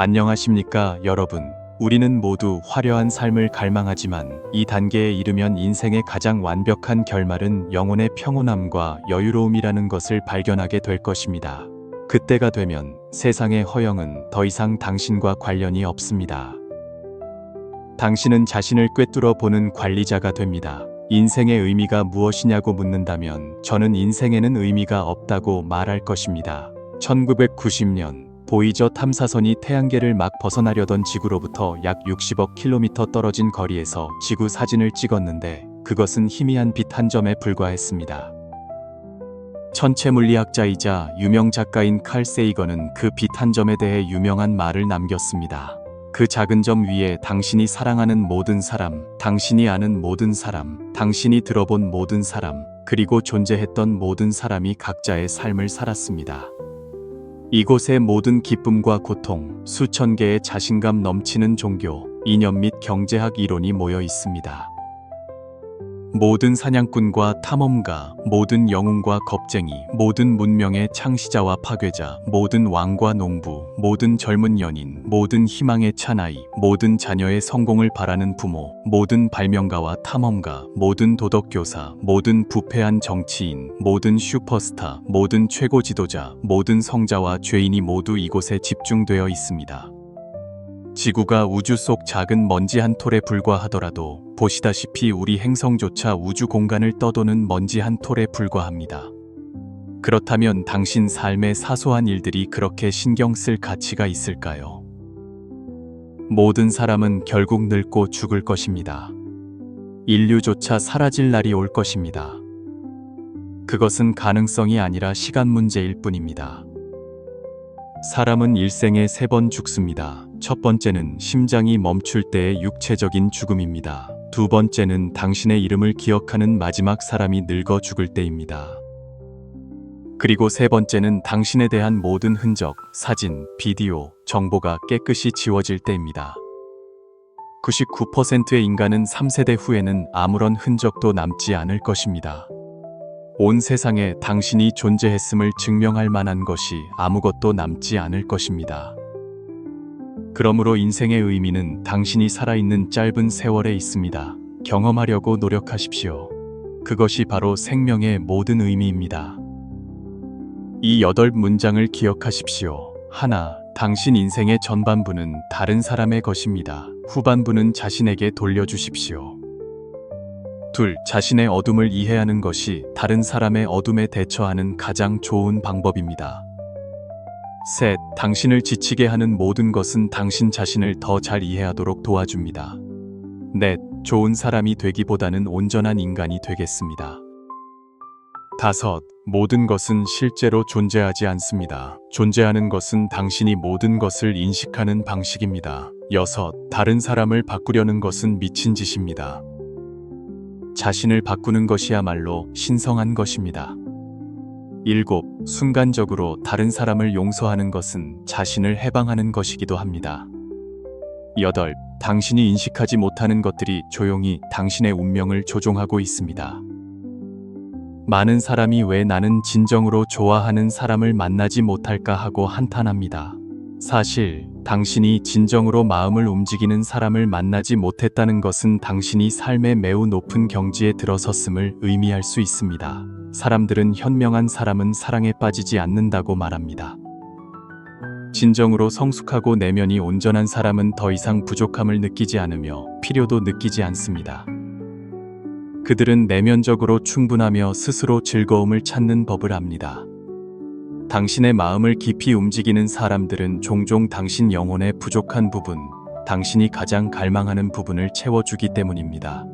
안녕하십니까, 여러분. 우리는 모두 화려한 삶을 갈망하지만 이 단계에 이르면 인생의 가장 완벽한 결말은 영혼의 평온함과 여유로움이라는 것을 발견하게 될 것입니다. 그때가 되면 세상의 허영은 더 이상 당신과 관련이 없습니다. 당신은 자신을 꿰뚫어 보는 관리자가 됩니다. 인생의 의미가 무엇이냐고 묻는다면 저는 인생에는 의미가 없다고 말할 것입니다. 1990년 보이저 탐사선이 태양계를 막 벗어나려던 지구로부터 약 60억 킬로미터 떨어진 거리에서 지구 사진을 찍었는데 그것은 희미한 빛 한 점에 불과했습니다. 천체물리학자이자 유명 작가인 칼 세이건은 그 빛 한 점에 대해 유명한 말을 남겼습니다. 그 작은 점 위에 당신이 사랑하는 모든 사람, 당신이 아는 모든 사람, 당신이 들어본 모든 사람, 그리고 존재했던 모든 사람이 각자의 삶을 살았습니다. 이곳의 모든 기쁨과 고통, 수천 개의 자신감 넘치는 종교, 이념 및 경제학 이론이 모여 있습니다. 모든 사냥꾼과 탐험가, 모든 영웅과 겁쟁이, 모든 문명의 창시자와 파괴자, 모든 왕과 농부, 모든 젊은 연인, 모든 희망의 차나이, 모든 자녀의 성공을 바라는 부모, 모든 발명가와 탐험가, 모든 도덕교사, 모든 부패한 정치인, 모든 슈퍼스타, 모든 최고 지도자, 모든 성자와 죄인이 모두 이곳에 집중되어 있습니다. 지구가 우주 속 작은 먼지 한 톨에 불과하더라도 보시다시피 우리 행성조차 우주 공간을 떠도는 먼지 한 톨에 불과합니다. 그렇다면 당신 삶의 사소한 일들이 그렇게 신경 쓸 가치가 있을까요? 모든 사람은 결국 늙고 죽을 것입니다. 인류조차 사라질 날이 올 것입니다. 그것은 가능성이 아니라 시간 문제일 뿐입니다. 사람은 일생에 3번 죽습니다. 첫 번째는 심장이 멈출 때의 육체적인 죽음입니다. 두 번째는 당신의 이름을 기억하는 마지막 사람이 늙어 죽을 때입니다. 그리고 세 번째는 당신에 대한 모든 흔적, 사진, 비디오, 정보가 깨끗이 지워질 때입니다. 99%의 인간은 3세대 후에는 아무런 흔적도 남지 않을 것입니다. 온 세상에 당신이 존재했음을 증명할 만한 것이 아무것도 남지 않을 것입니다. 그러므로 인생의 의미는 당신이 살아있는 짧은 세월에 있습니다. 경험하려고 노력하십시오. 그것이 바로 생명의 모든 의미입니다. 이 8문장을 기억하십시오. 하나, 당신 인생의 전반부는 다른 사람의 것입니다. 후반부는 자신에게 돌려주십시오. 둘, 자신의 어둠을 이해하는 것이 다른 사람의 어둠에 대처하는 가장 좋은 방법입니다. 셋, 당신을 지치게 하는 모든 것은 당신 자신을 더 잘 이해하도록 도와줍니다. 넷, 좋은 사람이 되기보다는 온전한 인간이 되겠습니다. 다섯, 모든 것은 실제로 존재하지 않습니다. 존재하는 것은 당신이 모든 것을 인식하는 방식입니다. 여섯, 다른 사람을 바꾸려는 것은 미친 짓입니다. 자신을 바꾸는 것이야말로 신성한 것입니다. 7. 순간적으로 다른 사람을 용서하는 것은 자신을 해방하는 것이기도 합니다. 8. 당신이 인식하지 못하는 것들이 조용히 당신의 운명을 조종하고 있습니다. 많은 사람이 왜 나는 진정으로 좋아하는 사람을 만나지 못할까 하고 한탄합니다. 사실 당신이 진정으로 마음을 움직이는 사람을 만나지 못했다는 것은 당신이 삶의 매우 높은 경지에 들어섰음을 의미할 수 있습니다. 사람들은 현명한 사람은 사랑에 빠지지 않는다고 말합니다. 진정으로 성숙하고 내면이 온전한 사람은 더 이상 부족함을 느끼지 않으며 필요도 느끼지 않습니다. 그들은 내면적으로 충분하며 스스로 즐거움을 찾는 법을 압니다. 당신의 마음을 깊이 움직이는 사람들은 종종 당신 영혼의 부족한 부분, 당신이 가장 갈망하는 부분을 채워주기 때문입니다.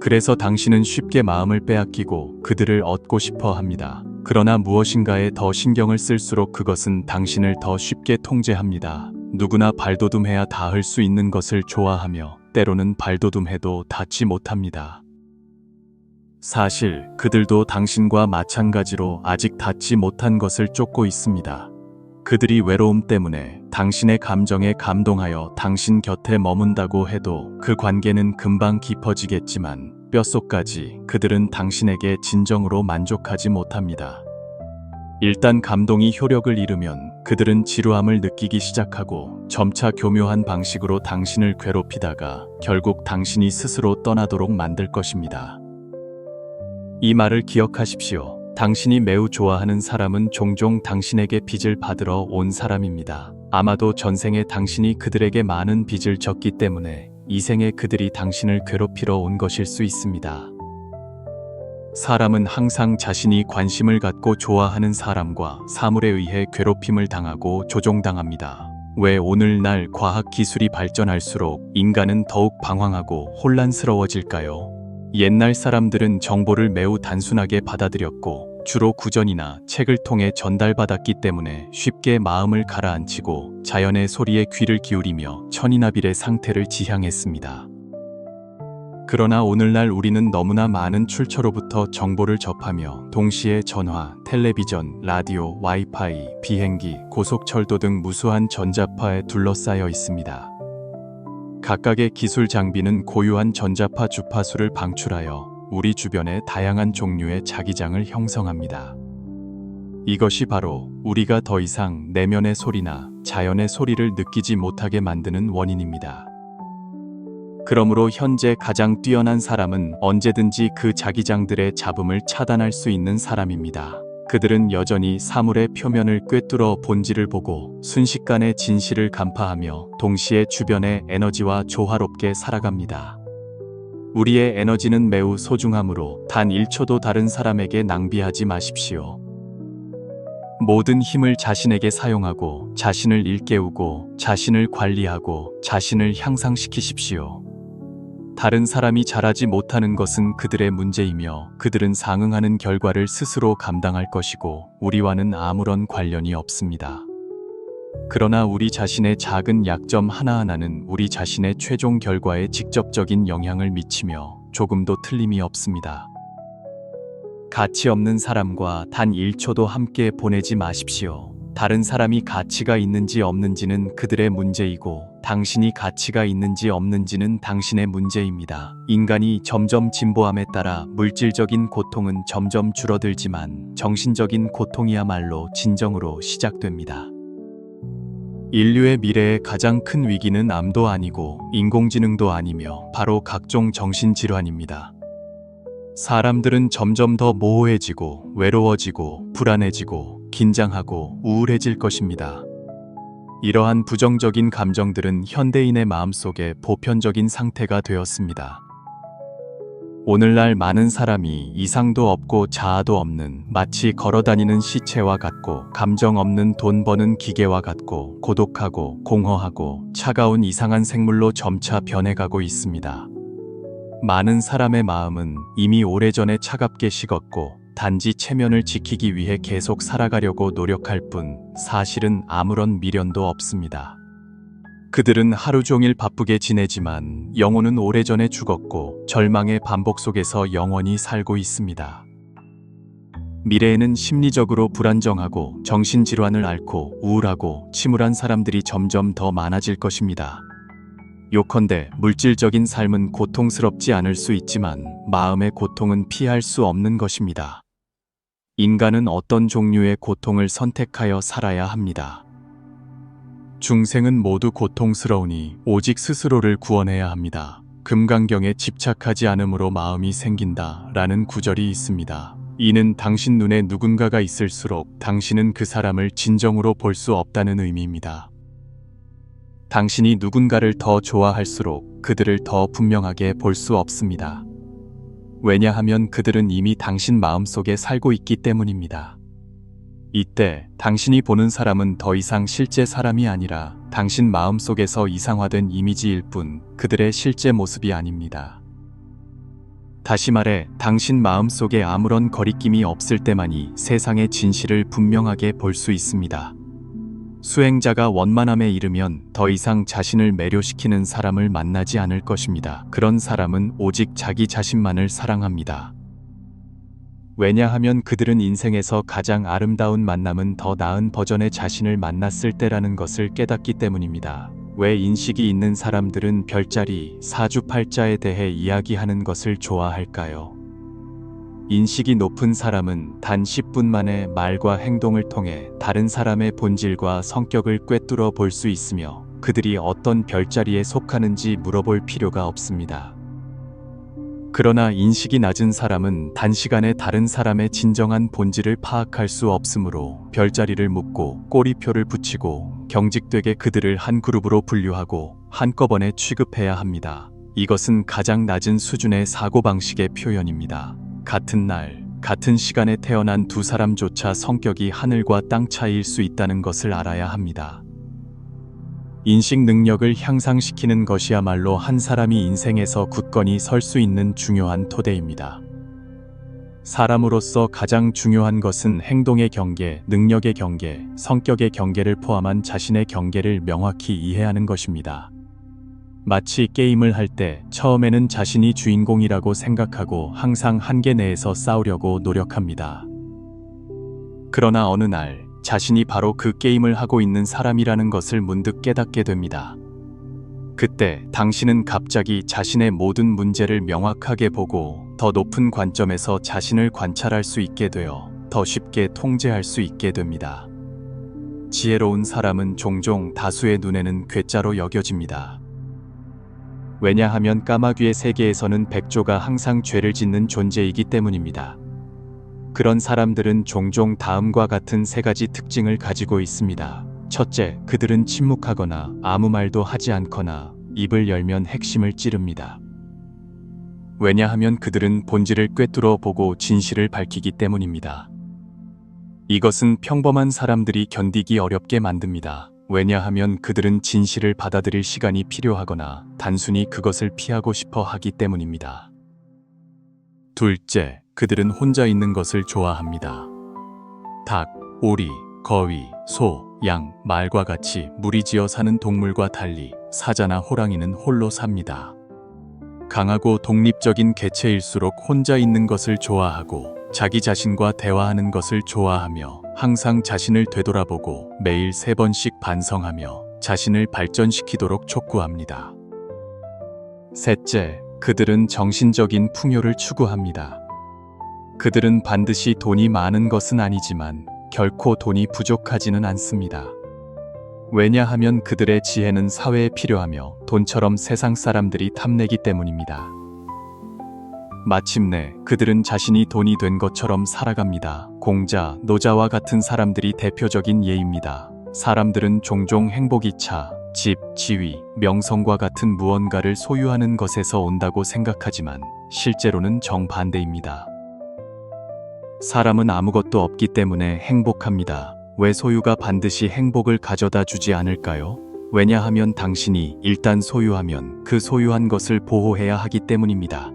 그래서 당신은 쉽게 마음을 빼앗기고 그들을 얻고 싶어 합니다. 그러나 무엇인가에 더 신경을 쓸수록 그것은 당신을 더 쉽게 통제합니다. 누구나 발돋움해야 닿을 수 있는 것을 좋아하며 때로는 발돋움해도 닿지 못합니다. 사실 그들도 당신과 마찬가지로 아직 닿지 못한 것을 쫓고 있습니다. 그들이 외로움 때문에 당신의 감정에 감동하여 당신 곁에 머문다고 해도 그 관계는 금방 깊어지겠지만 뼛속까지 그들은 당신에게 진정으로 만족하지 못합니다. 일단 감동이 효력을 잃으면 그들은 지루함을 느끼기 시작하고 점차 교묘한 방식으로 당신을 괴롭히다가 결국 당신이 스스로 떠나도록 만들 것입니다. 이 말을 기억하십시오. 당신이 매우 좋아하는 사람은 종종 당신에게 빚을 받으러 온 사람입니다. 아마도 전생에 당신이 그들에게 많은 빚을 졌기 때문에 이 생에 그들이 당신을 괴롭히러 온 것일 수 있습니다. 사람은 항상 자신이 관심을 갖고 좋아하는 사람과 사물에 의해 괴롭힘을 당하고 조종당합니다. 왜 오늘날 과학 기술이 발전할수록 인간은 더욱 방황하고 혼란스러워질까요? 옛날 사람들은 정보를 매우 단순하게 받아들였고 주로 구전이나 책을 통해 전달받았기 때문에 쉽게 마음을 가라앉히고 자연의 소리에 귀를 기울이며 천인아빌의 상태를 지향했습니다. 그러나 오늘날 우리는 너무나 많은 출처로부터 정보를 접하며 동시에 전화, 텔레비전, 라디오, 와이파이, 비행기, 고속철도 등 무수한 전자파에 둘러싸여 있습니다. 각각의 기술 장비는 고유한 전자파 주파수를 방출하여 우리 주변에 다양한 종류의 자기장을 형성합니다. 이것이 바로 우리가 더 이상 내면의 소리나 자연의 소리를 느끼지 못하게 만드는 원인입니다. 그러므로 현재 가장 뛰어난 사람은 언제든지 그 자기장들의 잡음을 차단할 수 있는 사람입니다. 그들은 여전히 사물의 표면을 꿰뚫어 본질을 보고 순식간에 진실을 간파하며 동시에 주변의 에너지와 조화롭게 살아갑니다. 우리의 에너지는 매우 소중하므로 단 1초도 다른 사람에게 낭비하지 마십시오. 모든 힘을 자신에게 사용하고 자신을 일깨우고 자신을 관리하고 자신을 향상시키십시오. 다른 사람이 잘하지 못하는 것은 그들의 문제이며 그들은 상응하는 결과를 스스로 감당할 것이고 우리와는 아무런 관련이 없습니다. 그러나 우리 자신의 작은 약점 하나하나는 우리 자신의 최종 결과에 직접적인 영향을 미치며 조금도 틀림이 없습니다. 가치 없는 사람과 단 1초도 함께 보내지 마십시오. 다른 사람이 가치가 있는지 없는지는 그들의 문제이고 당신이 가치가 있는지 없는지는 당신의 문제입니다. 인간이 점점 진보함에 따라 물질적인 고통은 점점 줄어들지만 정신적인 고통이야말로 진정으로 시작됩니다. 인류의 미래의 가장 큰 위기는 암도 아니고 인공지능도 아니며 바로 각종 정신질환입니다. 사람들은 점점 더 모호해지고 외로워지고 불안해지고 긴장하고 우울해질 것입니다. 이러한 부정적인 감정들은 현대인의 마음속에 보편적인 상태가 되었습니다. 오늘날 많은 사람이 이상도 없고 자아도 없는 마치 걸어다니는 시체와 같고 감정 없는 돈 버는 기계와 같고 고독하고 공허하고 차가운 이상한 생물로 점차 변해가고 있습니다. 많은 사람의 마음은 이미 오래전에 차갑게 식었고 단지 체면을 지키기 위해 계속 살아가려고 노력할 뿐 사실은 아무런 미련도 없습니다. 그들은 하루 종일 바쁘게 지내지만 영혼은 오래전에 죽었고 절망의 반복 속에서 영원히 살고 있습니다. 미래에는 심리적으로 불안정하고 정신질환을 앓고 우울하고 침울한 사람들이 점점 더 많아질 것입니다. 요컨대 물질적인 삶은 고통스럽지 않을 수 있지만 마음의 고통은 피할 수 없는 것입니다. 인간은 어떤 종류의 고통을 선택하여 살아야 합니다. 중생은 모두 고통스러우니 오직 스스로를 구원해야 합니다. 금강경에 집착하지 않음으로 마음이 생긴다 라는 구절이 있습니다. 이는 당신 눈에 누군가가 있을수록 당신은 그 사람을 진정으로 볼 수 없다는 의미입니다. 당신이 누군가를 더 좋아할수록 그들을 더 분명하게 볼 수 없습니다. 왜냐하면 그들은 이미 당신 마음속에 살고 있기 때문입니다. 이때 당신이 보는 사람은 더 이상 실제 사람이 아니라 당신 마음속에서 이상화된 이미지일 뿐 그들의 실제 모습이 아닙니다. 다시 말해 당신 마음속에 아무런 거리낌이 없을 때만이 세상의 진실을 분명하게 볼 수 있습니다. 수행자가 원만함에 이르면 더 이상 자신을 매료시키는 사람을 만나지 않을 것입니다. 그런 사람은 오직 자기 자신만을 사랑합니다. 왜냐하면 그들은 인생에서 가장 아름다운 만남은 더 나은 버전의 자신을 만났을 때라는 것을 깨닫기 때문입니다. 왜 인식이 있는 사람들은 별자리, 사주팔자에 대해 이야기하는 것을 좋아할까요? 인식이 높은 사람은 단 10분 만에 말과 행동을 통해 다른 사람의 본질과 성격을 꿰뚫어 볼 수 있으며 그들이 어떤 별자리에 속하는지 물어볼 필요가 없습니다. 그러나 인식이 낮은 사람은 단시간에 다른 사람의 진정한 본질을 파악할 수 없으므로 별자리를 묻고 꼬리표를 붙이고 경직되게 그들을 한 그룹으로 분류하고 한꺼번에 취급해야 합니다. 이것은 가장 낮은 수준의 사고방식의 표현입니다. 같은 날, 같은 시간에 태어난 두 사람조차 성격이 하늘과 땅 차이일 수 있다는 것을 알아야 합니다. 인식 능력을 향상시키는 것이야말로 한 사람이 인생에서 굳건히 설 수 있는 중요한 토대입니다. 사람으로서 가장 중요한 것은 행동의 경계, 능력의 경계, 성격의 경계를 포함한 자신의 경계를 명확히 이해하는 것입니다. 마치 게임을 할 때 처음에는 자신이 주인공이라고 생각하고 항상 한계 내에서 싸우려고 노력합니다. 그러나 어느 날 자신이 바로 그 게임을 하고 있는 사람이라는 것을 문득 깨닫게 됩니다. 그때 당신은 갑자기 자신의 모든 문제를 명확하게 보고 더 높은 관점에서 자신을 관찰할 수 있게 되어 더 쉽게 통제할 수 있게 됩니다. 지혜로운 사람은 종종 다수의 눈에는 괴짜로 여겨집니다. 왜냐하면 까마귀의 세계에서는 백조가 항상 죄를 짓는 존재이기 때문입니다. 그런 사람들은 종종 다음과 같은 세 가지 특징을 가지고 있습니다. 첫째, 그들은 침묵하거나 아무 말도 하지 않거나 입을 열면 핵심을 찌릅니다. 왜냐하면 그들은 본질을 꿰뚫어 보고 진실을 밝히기 때문입니다. 이것은 평범한 사람들이 견디기 어렵게 만듭니다. 왜냐하면 그들은 진실을 받아들일 시간이 필요하거나 단순히 그것을 피하고 싶어 하기 때문입니다. 둘째, 그들은 혼자 있는 것을 좋아합니다. 닭, 오리, 거위, 소, 양, 말과 같이 무리지어 사는 동물과 달리 사자나 호랑이는 홀로 삽니다. 강하고 독립적인 개체일수록 혼자 있는 것을 좋아하고 자기 자신과 대화하는 것을 좋아하며 항상 자신을 되돌아보고 매일 3번씩 반성하며 자신을 발전시키도록 촉구합니다. 셋째, 그들은 정신적인 풍요를 추구합니다. 그들은 반드시 돈이 많은 것은 아니지만 결코 돈이 부족하지는 않습니다. 왜냐하면 그들의 지혜는 사회에 필요하며 돈처럼 세상 사람들이 탐내기 때문입니다. 마침내 그들은 자신이 돈이 된 것처럼 살아갑니다. 공자, 노자와 같은 사람들이 대표적인 예입니다. 사람들은 종종 행복이 차, 집, 지위, 명성과 같은 무언가를 소유하는 것에서 온다고 생각하지만 실제로는 정반대입니다. 사람은 아무것도 없기 때문에 행복합니다. 왜 소유가 반드시 행복을 가져다 주지 않을까요? 왜냐하면 당신이 일단 소유하면 그 소유한 것을 보호해야 하기 때문입니다.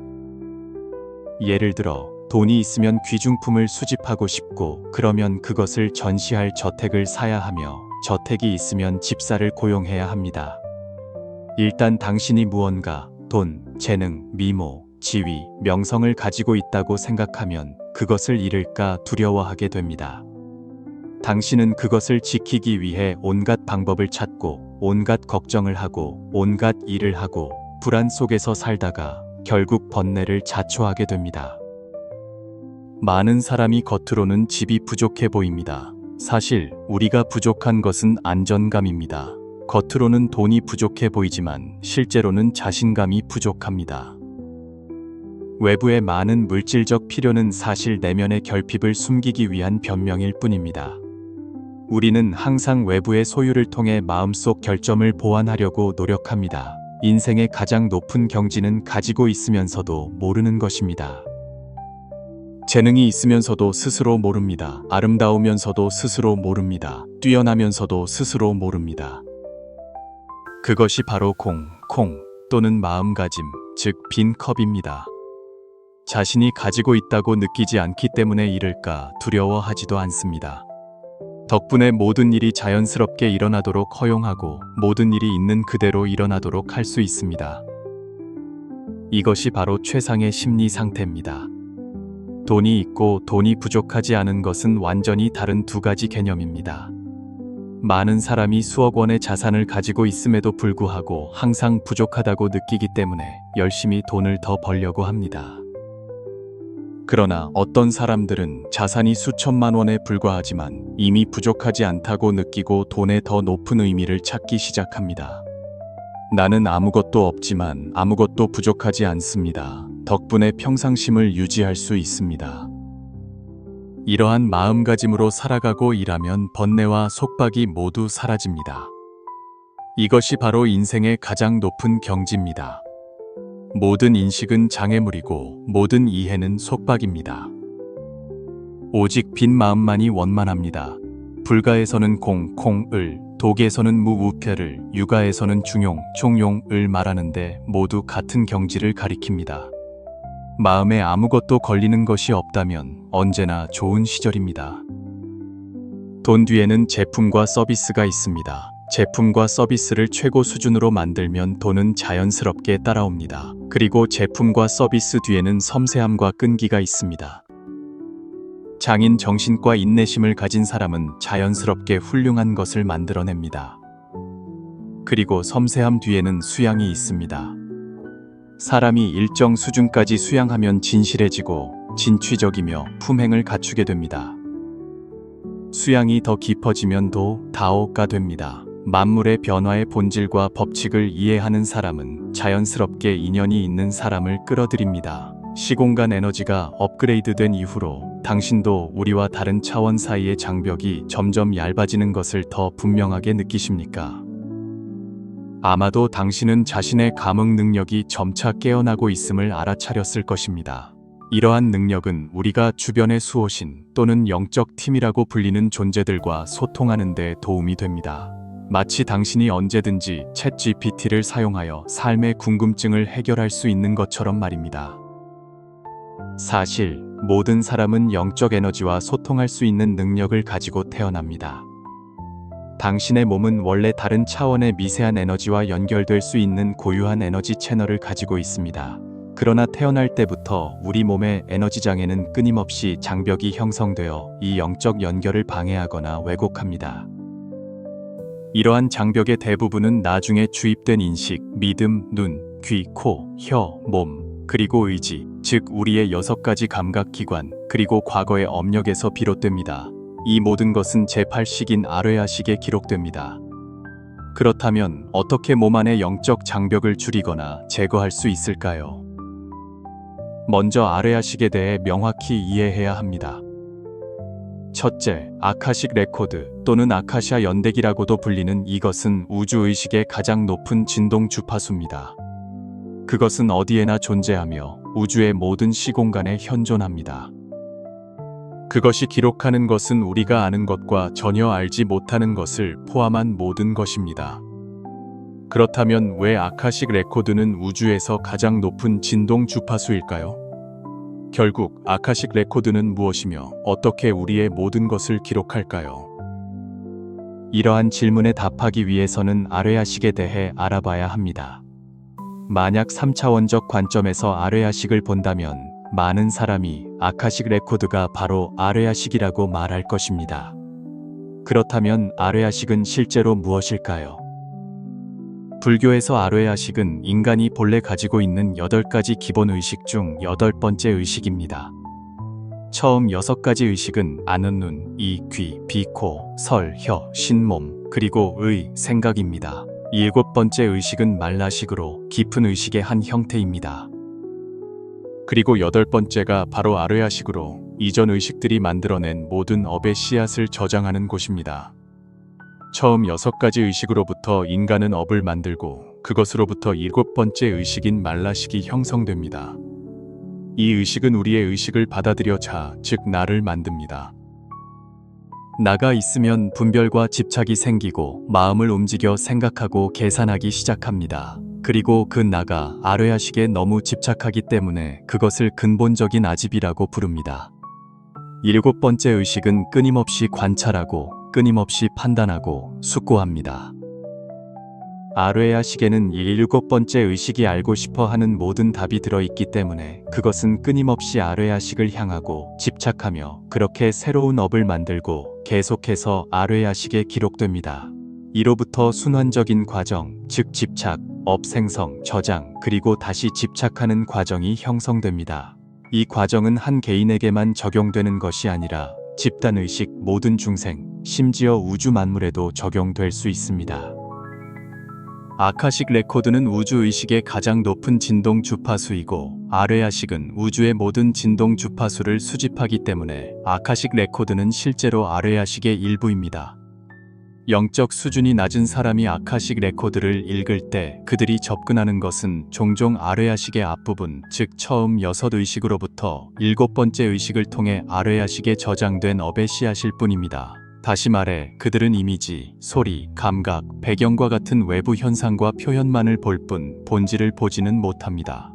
예를 들어 돈이 있으면 귀중품을 수집하고 싶고 그러면 그것을 전시할 저택을 사야 하며 저택이 있으면 집사를 고용해야 합니다. 일단 당신이 무언가, 돈, 재능, 미모, 지위, 명성을 가지고 있다고 생각하면 그것을 잃을까 두려워하게 됩니다. 당신은 그것을 지키기 위해 온갖 방법을 찾고 온갖 걱정을 하고 온갖 일을 하고 불안 속에서 살다가 결국 번뇌를 자초하게 됩니다. 많은 사람이 겉으로는 집이 부족해 보입니다. 사실 우리가 부족한 것은 안전감입니다. 겉으로는 돈이 부족해 보이지만 실제로는 자신감이 부족합니다. 외부의 많은 물질적 필요는 사실 내면의 결핍을 숨기기 위한 변명일 뿐입니다. 우리는 항상 외부의 소유를 통해 마음속 결점을 보완하려고 노력합니다. 인생의 가장 높은 경지는 가지고 있으면서도 모르는 것입니다. 재능이 있으면서도 스스로 모릅니다. 아름다우면서도 스스로 모릅니다. 뛰어나면서도 스스로 모릅니다. 그것이 바로 콩 또는 마음가짐, 즉 빈 컵입니다. 자신이 가지고 있다고 느끼지 않기 때문에 잃을까 두려워하지도 않습니다. 덕분에 모든 일이 자연스럽게 일어나도록 허용하고 모든 일이 있는 그대로 일어나도록 할 수 있습니다. 이것이 바로 최상의 심리 상태입니다. 돈이 있고 돈이 부족하지 않은 것은 완전히 다른 두 가지 개념입니다. 많은 사람이 수억 원의 자산을 가지고 있음에도 불구하고 항상 부족하다고 느끼기 때문에 열심히 돈을 더 벌려고 합니다. 그러나 어떤 사람들은 자산이 수천만 원에 불과하지만 이미 부족하지 않다고 느끼고 돈에 더 높은 의미를 찾기 시작합니다. 나는 아무것도 없지만 아무것도 부족하지 않습니다. 덕분에 평상심을 유지할 수 있습니다. 이러한 마음가짐으로 살아가고 일하면 번뇌와 속박이 모두 사라집니다. 이것이 바로 인생의 가장 높은 경지입니다. 모든 인식은 장애물이고 모든 이해는 속박입니다. 오직 빈 마음만이 원만합니다. 불가에서는 공, 콩을, 독에서는 무, 우표를, 유가에서는 중용, 총용을 말하는데 모두 같은 경지를 가리킵니다. 마음에 아무것도 걸리는 것이 없다면 언제나 좋은 시절입니다. 돈 뒤에는 제품과 서비스가 있습니다. 제품과 서비스를 최고 수준으로 만들면 돈은 자연스럽게 따라옵니다. 그리고 제품과 서비스 뒤에는 섬세함과 끈기가 있습니다. 장인 정신과 인내심을 가진 사람은 자연스럽게 훌륭한 것을 만들어냅니다. 그리고 섬세함 뒤에는 수양이 있습니다. 사람이 일정 수준까지 수양하면 진실해지고 진취적이며 품행을 갖추게 됩니다. 수양이 더 깊어지면 도 다오가 됩니다. 만물의 변화의 본질과 법칙을 이해하는 사람은 자연스럽게 인연이 있는 사람을 끌어들입니다. 시공간 에너지가 업그레이드된 이후로 당신도 우리와 다른 차원 사이의 장벽이 점점 얇아지는 것을 더 분명하게 느끼십니까? 아마도 당신은 자신의 감흥 능력이 점차 깨어나고 있음을 알아차렸을 것입니다. 이러한 능력은 우리가 주변의 수호신 또는 영적 팀이라고 불리는 존재들과 소통하는 데 도움이 됩니다. 마치 당신이 언제든지 챗 GPT를 사용하여 삶의 궁금증을 해결할 수 있는 것처럼 말입니다. 사실 모든 사람은 영적 에너지와 소통할 수 있는 능력을 가지고 태어납니다. 당신의 몸은 원래 다른 차원의 미세한 에너지와 연결될 수 있는 고유한 에너지 채널을 가지고 있습니다. 그러나 태어날 때부터 우리 몸의 에너지 장애는 끊임없이 장벽이 형성되어 이 영적 연결을 방해하거나 왜곡합니다. 이러한 장벽의 대부분은 나중에 주입된 인식, 믿음, 눈, 귀, 코, 혀, 몸, 그리고 의지, 즉 우리의 6가지 감각기관, 그리고 과거의 업력에서 비롯됩니다. 이 모든 것은 제8식인 아뢰아식에 기록됩니다. 그렇다면 어떻게 몸 안의 영적 장벽을 줄이거나 제거할 수 있을까요? 먼저 아뢰아식에 대해 명확히 이해해야 합니다. 첫째, 아카식 레코드 또는 아카시아 연대기라고도 불리는 이것은 우주의식의 가장 높은 진동 주파수입니다. 그것은 어디에나 존재하며 우주의 모든 시공간에 현존합니다. 그것이 기록하는 것은 우리가 아는 것과 전혀 알지 못하는 것을 포함한 모든 것입니다. 그렇다면 왜 아카식 레코드는 우주에서 가장 높은 진동 주파수일까요? 결국 아카식 레코드는 무엇이며 어떻게 우리의 모든 것을 기록할까요? 이러한 질문에 답하기 위해서는 아뢰아식에 대해 알아봐야 합니다. 만약 3차원적 관점에서 아뢰아식을 본다면 많은 사람이 아카식 레코드가 바로 아뢰아식이라고 말할 것입니다. 그렇다면 아뢰아식은 실제로 무엇일까요? 불교에서 아뢰아식은 인간이 본래 가지고 있는 8가지 기본 의식 중 8번째 의식입니다. 처음 6가지 의식은 아는 눈, 이, 귀, 비, 코, 설, 혀, 신, 몸, 그리고 의, 생각입니다. 7번째 의식은 말라식으로 깊은 의식의 한 형태입니다. 그리고 8번째가 바로 아뢰아식으로 이전 의식들이 만들어낸 모든 업의 씨앗을 저장하는 곳입니다. 처음 6가지 의식으로부터 인간은 업을 만들고 그것으로부터 7번째 의식인 말라식이 형성됩니다. 이 의식은 우리의 의식을 받아들여 자, 즉 나를 만듭니다. 나가 있으면 분별과 집착이 생기고 마음을 움직여 생각하고 계산하기 시작합니다. 그리고 그 나가 아뢰아식에 너무 집착하기 때문에 그것을 근본적인 아집이라고 부릅니다. 7번째 의식은 끊임없이 관찰하고 끊임없이 판단하고 숙고합니다. 아뢰아식에는 7번째 의식이 알고 싶어 하는 모든 답이 들어있기 때문에 그것은 끊임없이 아뢰아식을 향하고 집착하며 그렇게 새로운 업을 만들고 계속해서 아뢰아식에 기록됩니다. 이로부터 순환적인 과정, 즉 집착, 업 생성, 저장, 그리고 다시 집착하는 과정이 형성됩니다. 이 과정은 한 개인에게만 적용되는 것이 아니라 집단의식, 모든 중생, 심지어 우주 만물에도 적용될 수 있습니다. 아카식 레코드는 우주의식의 가장 높은 진동 주파수이고 아뢰야식은 우주의 모든 진동 주파수를 수집하기 때문에 아카식 레코드는 실제로 아뢰야식의 일부입니다. 영적 수준이 낮은 사람이 아카식 레코드를 읽을 때 그들이 접근하는 것은 종종 아뢰야식의 앞부분, 즉 처음 6의식으로부터 7번째 의식을 통해 아뢰야식에 저장된 업의 씨앗일 뿐입니다. 다시 말해 그들은 이미지, 소리, 감각, 배경과 같은 외부 현상과 표현만을 볼 뿐 본질을 보지는 못합니다.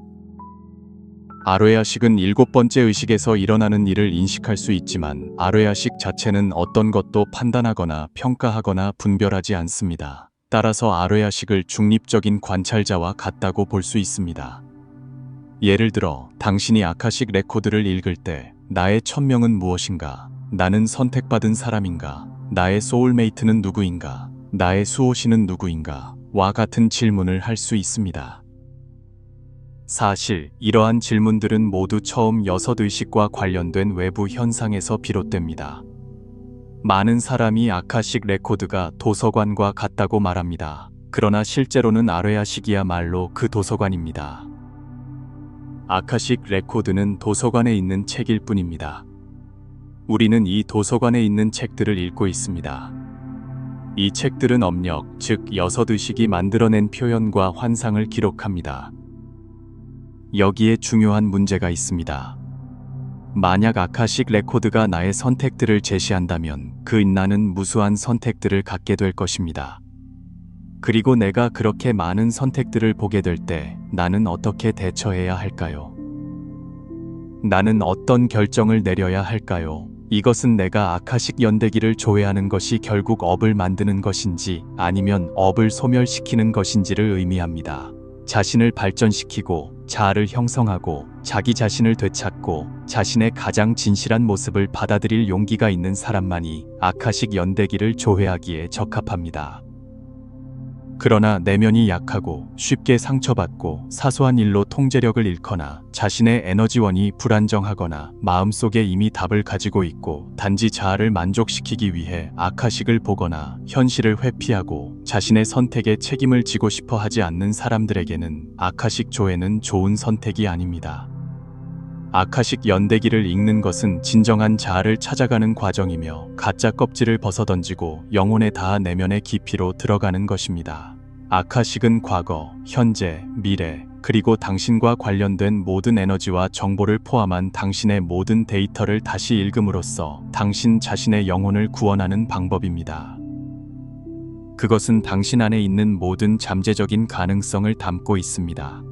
아뢰야식은 7번째 의식에서 일어나는 일을 인식할 수 있지만 아뢰야식 자체는 어떤 것도 판단하거나 평가하거나 분별하지 않습니다. 따라서 아뢰야식을 중립적인 관찰자와 같다고 볼 수 있습니다. 예를 들어 당신이 아카식 레코드를 읽을 때 나의 천명은 무엇인가? 나는 선택받은 사람인가? 나의 소울메이트는 누구인가? 나의 수호신은 누구인가? 와 같은 질문을 할 수 있습니다. 사실 이러한 질문들은 모두 처음 6의식과 관련된 외부 현상에서 비롯됩니다. 많은 사람이 아카식 레코드가 도서관과 같다고 말합니다. 그러나 실제로는 아뢰야식이야말로 그 도서관입니다. 아카식 레코드는 도서관에 있는 책일 뿐입니다. 우리는 이 도서관에 있는 책들을 읽고 있습니다. 이 책들은 업력, 즉 6의식이 만들어낸 표현과 환상을 기록합니다. 여기에 중요한 문제가 있습니다. 만약 아카식 레코드가 나의 선택들을 제시한다면 나는 무수한 선택들을 갖게 될 것입니다. 그리고 내가 그렇게 많은 선택들을 보게 될 때 나는 어떻게 대처해야 할까요? 나는 어떤 결정을 내려야 할까요? 이것은 내가 아카식 연대기를 조회하는 것이 결국 업을 만드는 것인지 아니면 업을 소멸시키는 것인지를 의미합니다. 자신을 발전시키고 자아를 형성하고 자기 자신을 되찾고 자신의 가장 진실한 모습을 받아들일 용기가 있는 사람만이 아카식 연대기를 조회하기에 적합합니다. 그러나 내면이 약하고 쉽게 상처받고 사소한 일로 통제력을 잃거나 자신의 에너지원이 불안정하거나 마음속에 이미 답을 가지고 있고 단지 자아를 만족시키기 위해 아카식을 보거나 현실을 회피하고 자신의 선택에 책임을 지고 싶어 하지 않는 사람들에게는 아카식 조회는 좋은 선택이 아닙니다. 아카식 연대기를 읽는 것은 진정한 자아를 찾아가는 과정이며 가짜 껍질을 벗어던지고 영혼의 다 내면의 깊이로 들어가는 것입니다. 아카식은 과거, 현재, 미래, 그리고 당신과 관련된 모든 에너지와 정보를 포함한 당신의 모든 데이터를 다시 읽음으로써 당신 자신의 영혼을 구원하는 방법입니다. 그것은 당신 안에 있는 모든 잠재적인 가능성을 담고 있습니다.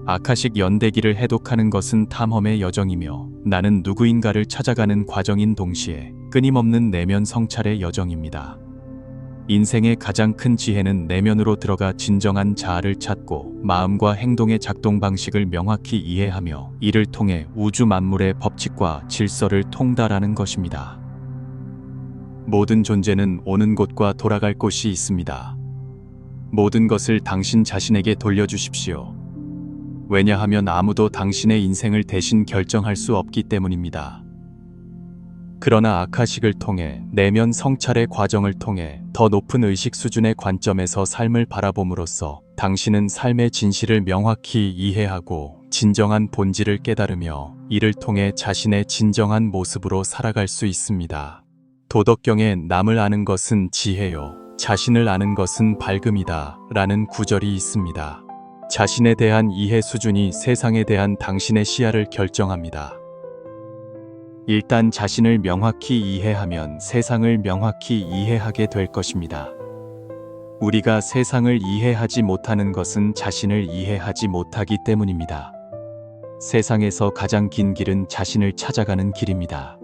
아카식 연대기를 해독하는 것은 탐험의 여정이며 나는 누구인가를 찾아가는 과정인 동시에 끊임없는 내면 성찰의 여정입니다. 인생의 가장 큰 지혜는 내면으로 들어가 진정한 자아를 찾고 마음과 행동의 작동 방식을 명확히 이해하며 이를 통해 우주 만물의 법칙과 질서를 통달하는 것입니다. 모든 존재는 오는 곳과 돌아갈 곳이 있습니다. 모든 것을 당신 자신에게 돌려주십시오. 왜냐하면 아무도 당신의 인생을 대신 결정할 수 없기 때문입니다. 그러나 아카식을 통해 내면 성찰의 과정을 통해 더 높은 의식 수준의 관점에서 삶을 바라봄으로써 당신은 삶의 진실을 명확히 이해하고 진정한 본질을 깨달으며 이를 통해 자신의 진정한 모습으로 살아갈 수 있습니다. 도덕경에 남을 아는 것은 지혜요, 자신을 아는 것은 밝음이다 라는 구절이 있습니다. 자신에 대한 이해 수준이 세상에 대한 당신의 시야를 결정합니다. 일단 자신을 명확히 이해하면 세상을 명확히 이해하게 될 것입니다. 우리가 세상을 이해하지 못하는 것은 자신을 이해하지 못하기 때문입니다. 세상에서 가장 긴 길은 자신을 찾아가는 길입니다.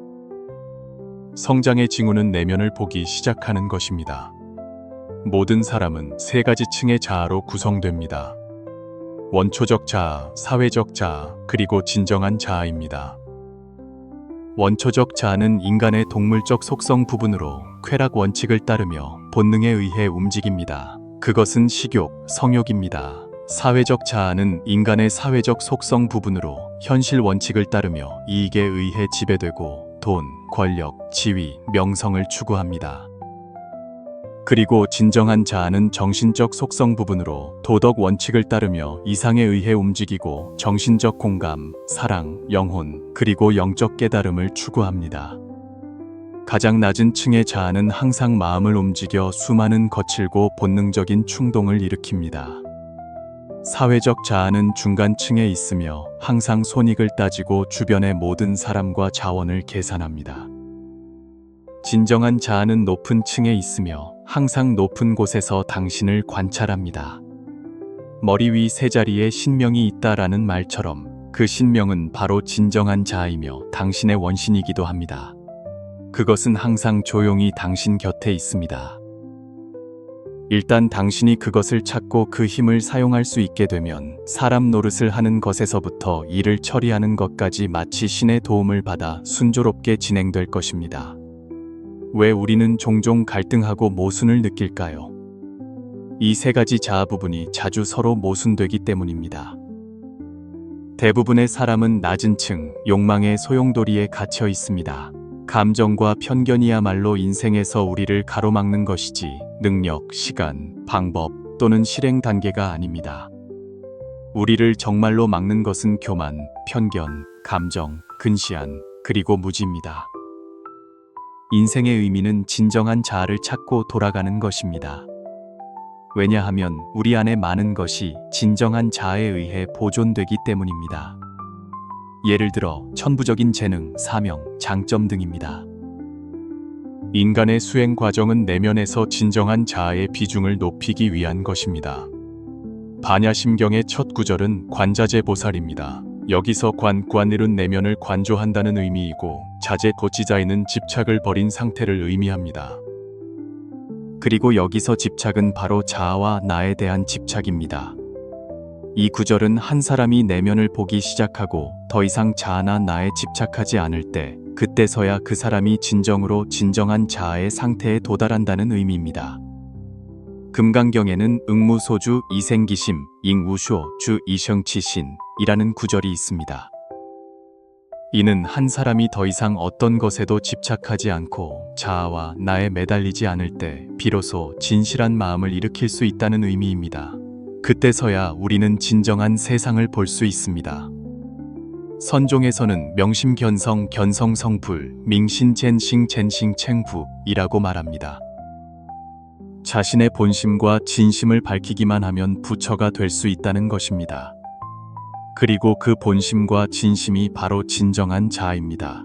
성장의 징후는 내면을 보기 시작하는 것입니다. 모든 사람은 세 가지 층의 자아로 구성됩니다. 원초적 자아, 사회적 자아, 그리고 진정한 자아입니다. 원초적 자아는 인간의 동물적 속성 부분으로 쾌락 원칙을 따르며 본능에 의해 움직입니다. 그것은 식욕, 성욕입니다. 사회적 자아는 인간의 사회적 속성 부분으로 현실 원칙을 따르며 이익에 의해 지배되고 돈, 권력, 지위, 명성을 추구합니다. 그리고 진정한 자아는 정신적 속성 부분으로 도덕 원칙을 따르며 이상에 의해 움직이고 정신적 공감, 사랑, 영혼, 그리고 영적 깨달음을 추구합니다. 가장 낮은 층의 자아는 항상 마음을 움직여 수많은 거칠고 본능적인 충동을 일으킵니다. 사회적 자아는 중간층에 있으며 항상 손익을 따지고 주변의 모든 사람과 자원을 계산합니다. 진정한 자아는 높은 층에 있으며 항상 높은 곳에서 당신을 관찰합니다. 머리 위 세 자리에 신명이 있다라는 말처럼 그 신명은 바로 진정한 자아이며 당신의 원신이기도 합니다. 그것은 항상 조용히 당신 곁에 있습니다. 일단 당신이 그것을 찾고 그 힘을 사용할 수 있게 되면 사람 노릇을 하는 것에서부터 일을 처리하는 것까지 마치 신의 도움을 받아 순조롭게 진행될 것입니다. 왜 우리는 종종 갈등하고 모순을 느낄까요? 이 세 가지 자아 부분이 자주 서로 모순되기 때문입니다. 대부분의 사람은 낮은 층, 욕망의 소용돌이에 갇혀 있습니다. 감정과 편견이야말로 인생에서 우리를 가로막는 것이지 능력, 시간, 방법 또는 실행 단계가 아닙니다. 우리를 정말로 막는 것은 교만, 편견, 감정, 근시안, 그리고 무지입니다. 인생의 의미는 진정한 자아를 찾고 돌아가는 것입니다. 왜냐하면 우리 안에 많은 것이 진정한 자아에 의해 보존되기 때문입니다. 예를 들어 천부적인 재능, 사명, 장점 등입니다. 인간의 수행 과정은 내면에서 진정한 자아의 비중을 높이기 위한 것입니다. 반야심경의 첫 구절은 관자재 보살입니다. 여기서 관은 내면을 관조한다는 의미이고 자재 고치자에는 집착을 버린 상태를 의미합니다. 그리고 여기서 집착은 바로 자아와 나에 대한 집착입니다. 이 구절은 한 사람이 내면을 보기 시작하고 더 이상 자아나 나에 집착하지 않을 때 그때서야 그 사람이 진정으로 진정한 자아의 상태에 도달한다는 의미입니다. 금강경에는 응무소주 이생기심 잉우쇼 주 이성치신이라는 구절이 있습니다. 이는 한 사람이 더 이상 어떤 것에도 집착하지 않고 자아와 나에 매달리지 않을 때 비로소 진실한 마음을 일으킬 수 있다는 의미입니다. 그때서야 우리는 진정한 세상을 볼 수 있습니다. 선종에서는 명심견성 견성성불 밍신젠싱 첸싱챙후이라고 말합니다. 자신의 본심과 진심을 밝히기만 하면 부처가 될 수 있다는 것입니다. 그리고 그 본심과 진심이 바로 진정한 자아입니다.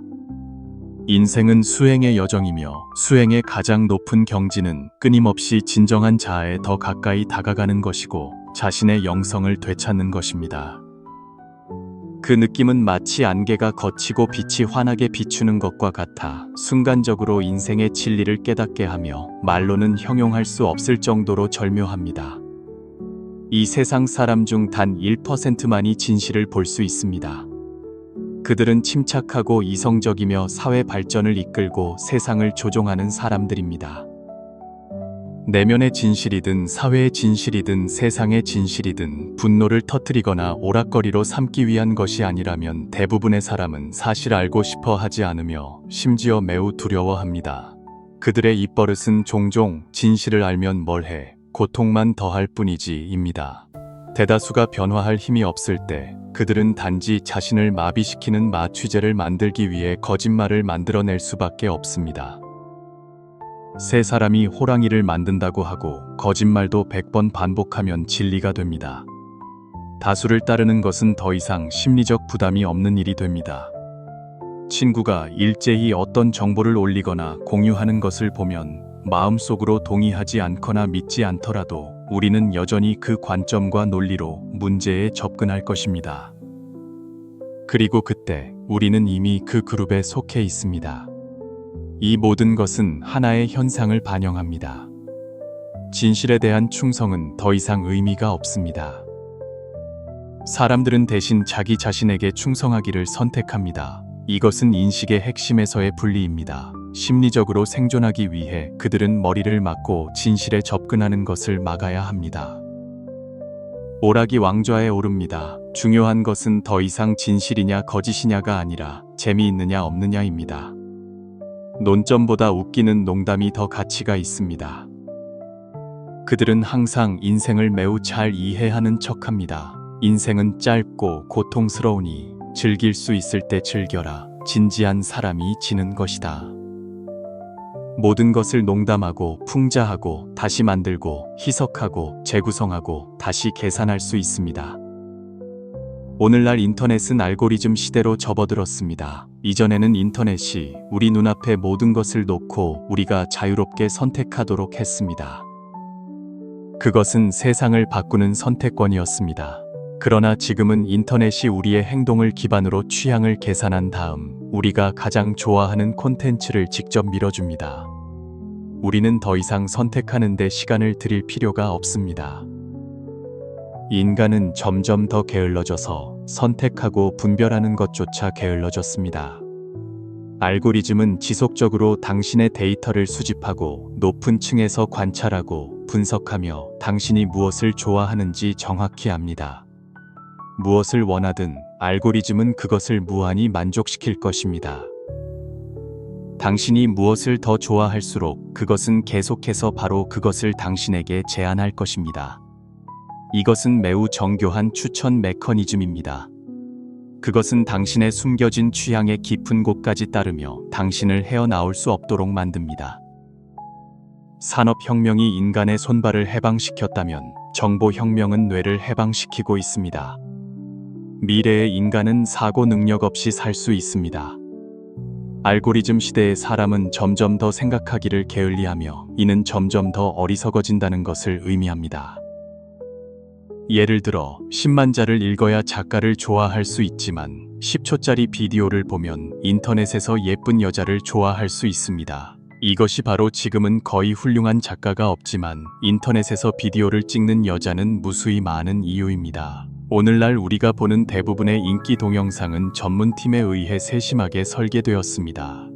인생은 수행의 여정이며 수행의 가장 높은 경지는 끊임없이 진정한 자아에 더 가까이 다가가는 것이고 자신의 영성을 되찾는 것입니다. 그 느낌은 마치 안개가 걷히고 빛이 환하게 비추는 것과 같아 순간적으로 인생의 진리를 깨닫게 하며 말로는 형용할 수 없을 정도로 절묘합니다. 이 세상 사람 중 단 1%만이 진실을 볼 수 있습니다. 그들은 침착하고 이성적이며 사회 발전을 이끌고 세상을 조종하는 사람들입니다. 내면의 진실이든 사회의 진실이든 세상의 진실이든 분노를 터뜨리거나 오락거리로 삼기 위한 것이 아니라면 대부분의 사람은 사실 알고 싶어 하지 않으며 심지어 매우 두려워합니다. 그들의 입버릇은 종종 진실을 알면 뭘 해, 고통만 더할 뿐이지입니다. 대다수가 변화할 힘이 없을 때 그들은 단지 자신을 마비시키는 마취제를 만들기 위해 거짓말을 만들어낼 수밖에 없습니다. 세 사람이 호랑이를 만든다고 하고 거짓말도 100번 반복하면 진리가 됩니다. 다수를 따르는 것은 더 이상 심리적 부담이 없는 일이 됩니다. 친구가 일제히 어떤 정보를 올리거나 공유하는 것을 보면 마음속으로 동의하지 않거나 믿지 않더라도 우리는 여전히 그 관점과 논리로 문제에 접근할 것입니다. 그리고 그때 우리는 이미 그 그룹에 속해 있습니다. 이 모든 것은 하나의 현상을 반영합니다. 진실에 대한 충성은 더 이상 의미가 없습니다. 사람들은 대신 자기 자신에게 충성하기를 선택합니다. 이것은 인식의 핵심에서의 분리입니다. 심리적으로 생존하기 위해 그들은 머리를 맞고 진실에 접근하는 것을 막아야 합니다. 오락이 왕좌에 오릅니다. 중요한 것은 더 이상 진실이냐 거짓이냐가 아니라 재미있느냐 없느냐입니다. 논점보다 웃기는 농담이 더 가치가 있습니다. 그들은 항상 인생을 매우 잘 이해하는 척합니다. 인생은 짧고 고통스러우니 즐길 수 있을 때 즐겨라. 진지한 사람이 지는 것이다. 모든 것을 농담하고 풍자하고 다시 만들고 희석하고 재구성하고 다시 계산할 수 있습니다. 오늘날 인터넷은 알고리즘 시대로 접어들었습니다. 이전에는 인터넷이 우리 눈앞에 모든 것을 놓고 우리가 자유롭게 선택하도록 했습니다. 그것은 세상을 바꾸는 선택권이었습니다. 그러나 지금은 인터넷이 우리의 행동을 기반으로 취향을 계산한 다음 우리가 가장 좋아하는 콘텐츠를 직접 밀어줍니다. 우리는 더 이상 선택하는 데 시간을 들일 필요가 없습니다. 인간은 점점 더 게을러져서 선택하고 분별하는 것조차 게을러졌습니다. 알고리즘은 지속적으로 당신의 데이터를 수집하고 높은 층에서 관찰하고 분석하며 당신이 무엇을 좋아하는지 정확히 압니다. 무엇을 원하든 알고리즘은 그것을 무한히 만족시킬 것입니다. 당신이 무엇을 더 좋아할수록 그것은 계속해서 바로 그것을 당신에게 제안할 것입니다. 이것은 매우 정교한 추천 메커니즘입니다. 그것은 당신의 숨겨진 취향의 깊은 곳까지 따르며 당신을 헤어나올 수 없도록 만듭니다. 산업혁명이 인간의 손발을 해방시켰다면 정보혁명은 뇌를 해방시키고 있습니다. 미래의 인간은 사고 능력 없이 살 수 있습니다. 알고리즘 시대의 사람은 점점 더 생각하기를 게을리하며 이는 점점 더 어리석어진다는 것을 의미합니다. 예를 들어 10만 자를 읽어야 작가를 좋아할 수 있지만 10초짜리 비디오를 보면 인터넷에서 예쁜 여자를 좋아할 수 있습니다. 이것이 바로 지금은 거의 훌륭한 작가가 없지만 인터넷에서 비디오를 찍는 여자는 무수히 많은 이유입니다. 오늘날 우리가 보는 대부분의 인기 동영상은 전문팀에 의해 세심하게 설계되었습니다.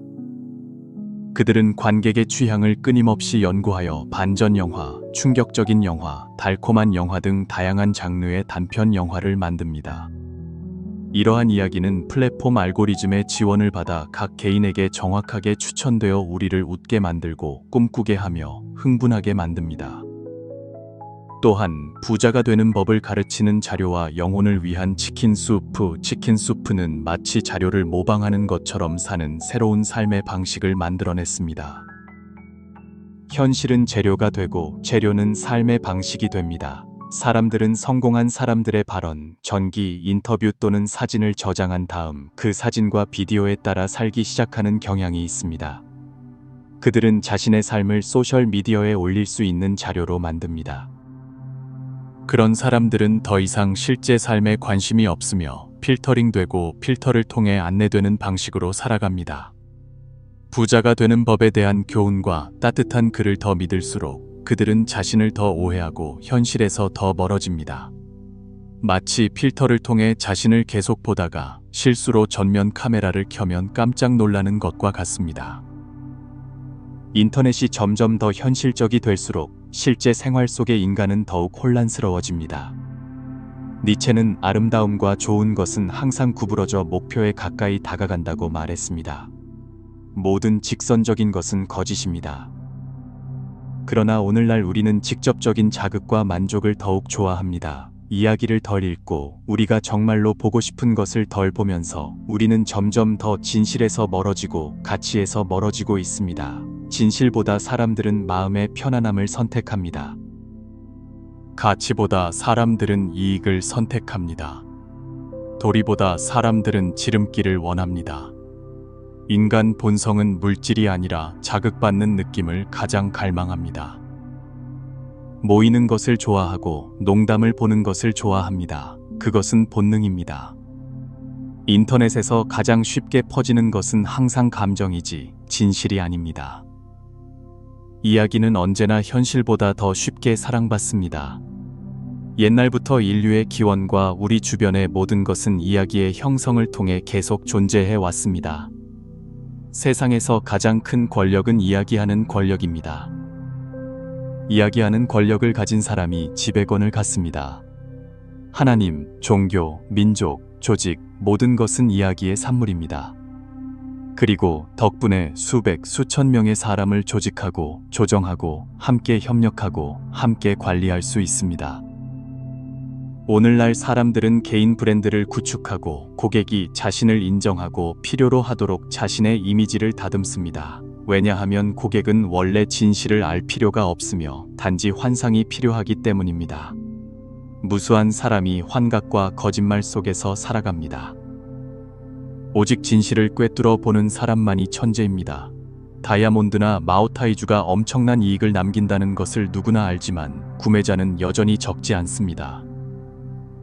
그들은 관객의 취향을 끊임없이 연구하여 반전 영화, 충격적인 영화, 달콤한 영화 등 다양한 장르의 단편 영화를 만듭니다. 이러한 이야기는 플랫폼 알고리즘의 지원을 받아 각 개인에게 정확하게 추천되어 우리를 웃게 만들고 꿈꾸게 하며 흥분하게 만듭니다. 또한 부자가 되는 법을 가르치는 자료와 영혼을 위한 치킨 수프는 마치 자료를 모방하는 것처럼 사는 새로운 삶의 방식을 만들어냈습니다. 현실은 재료가 되고 재료는 삶의 방식이 됩니다. 사람들은 성공한 사람들의 발언, 전기, 인터뷰 또는 사진을 저장한 다음 그 사진과 비디오에 따라 살기 시작하는 경향이 있습니다. 그들은 자신의 삶을 소셜미디어에 올릴 수 있는 자료로 만듭니다. 그런 사람들은 더 이상 실제 삶에 관심이 없으며 필터링되고 필터를 통해 안내되는 방식으로 살아갑니다. 부자가 되는 법에 대한 교훈과 따뜻한 글을 더 믿을수록 그들은 자신을 더 오해하고 현실에서 더 멀어집니다. 마치 필터를 통해 자신을 계속 보다가 실수로 전면 카메라를 켜면 깜짝 놀라는 것과 같습니다. 인터넷이 점점 더 현실적이 될수록 실제 생활 속의 인간은 더욱 혼란스러워집니다. 니체는 아름다움과 좋은 것은 항상 구부러져 목표에 가까이 다가간다고 말했습니다. 모든 직선적인 것은 거짓입니다. 그러나 오늘날 우리는 직접적인 자극과 만족을 더욱 좋아합니다. 이야기를 덜 읽고 우리가 정말로 보고 싶은 것을 덜 보면서 우리는 점점 더 진실에서 멀어지고 가치에서 멀어지고 있습니다. 진실보다 사람들은 마음의 편안함을 선택합니다. 가치보다 사람들은 이익을 선택합니다. 도리보다 사람들은 지름길을 원합니다. 인간 본성은 물질이 아니라 자극받는 느낌을 가장 갈망합니다. 모이는 것을 좋아하고 농담을 보는 것을 좋아합니다. 그것은 본능입니다. 인터넷에서 가장 쉽게 퍼지는 것은 항상 감정이지 진실이 아닙니다. 이야기는 언제나 현실보다 더 쉽게 사랑받습니다. 옛날부터 인류의 기원과 우리 주변의 모든 것은 이야기의 형성을 통해 계속 존재해 왔습니다. 세상에서 가장 큰 권력은 이야기하는 권력입니다. 이야기하는 권력을 가진 사람이 지배권을 갖습니다. 하나님, 종교, 민족, 조직, 모든 것은 이야기의 산물입니다. 그리고 덕분에 수백, 수천 명의 사람을 조직하고 조정하고 함께 협력하고 함께 관리할 수 있습니다. 오늘날 사람들은 개인 브랜드를 구축하고 고객이 자신을 인정하고 필요로 하도록 자신의 이미지를 다듬습니다. 왜냐하면 고객은 원래 진실을 알 필요가 없으며 단지 환상이 필요하기 때문입니다. 무수한 사람이 환각과 거짓말 속에서 살아갑니다. 오직 진실을 꿰뚫어 보는 사람만이 천재입니다. 다이아몬드나 마오타이주가 엄청난 이익을 남긴다는 것을 누구나 알지만 구매자는 여전히 적지 않습니다.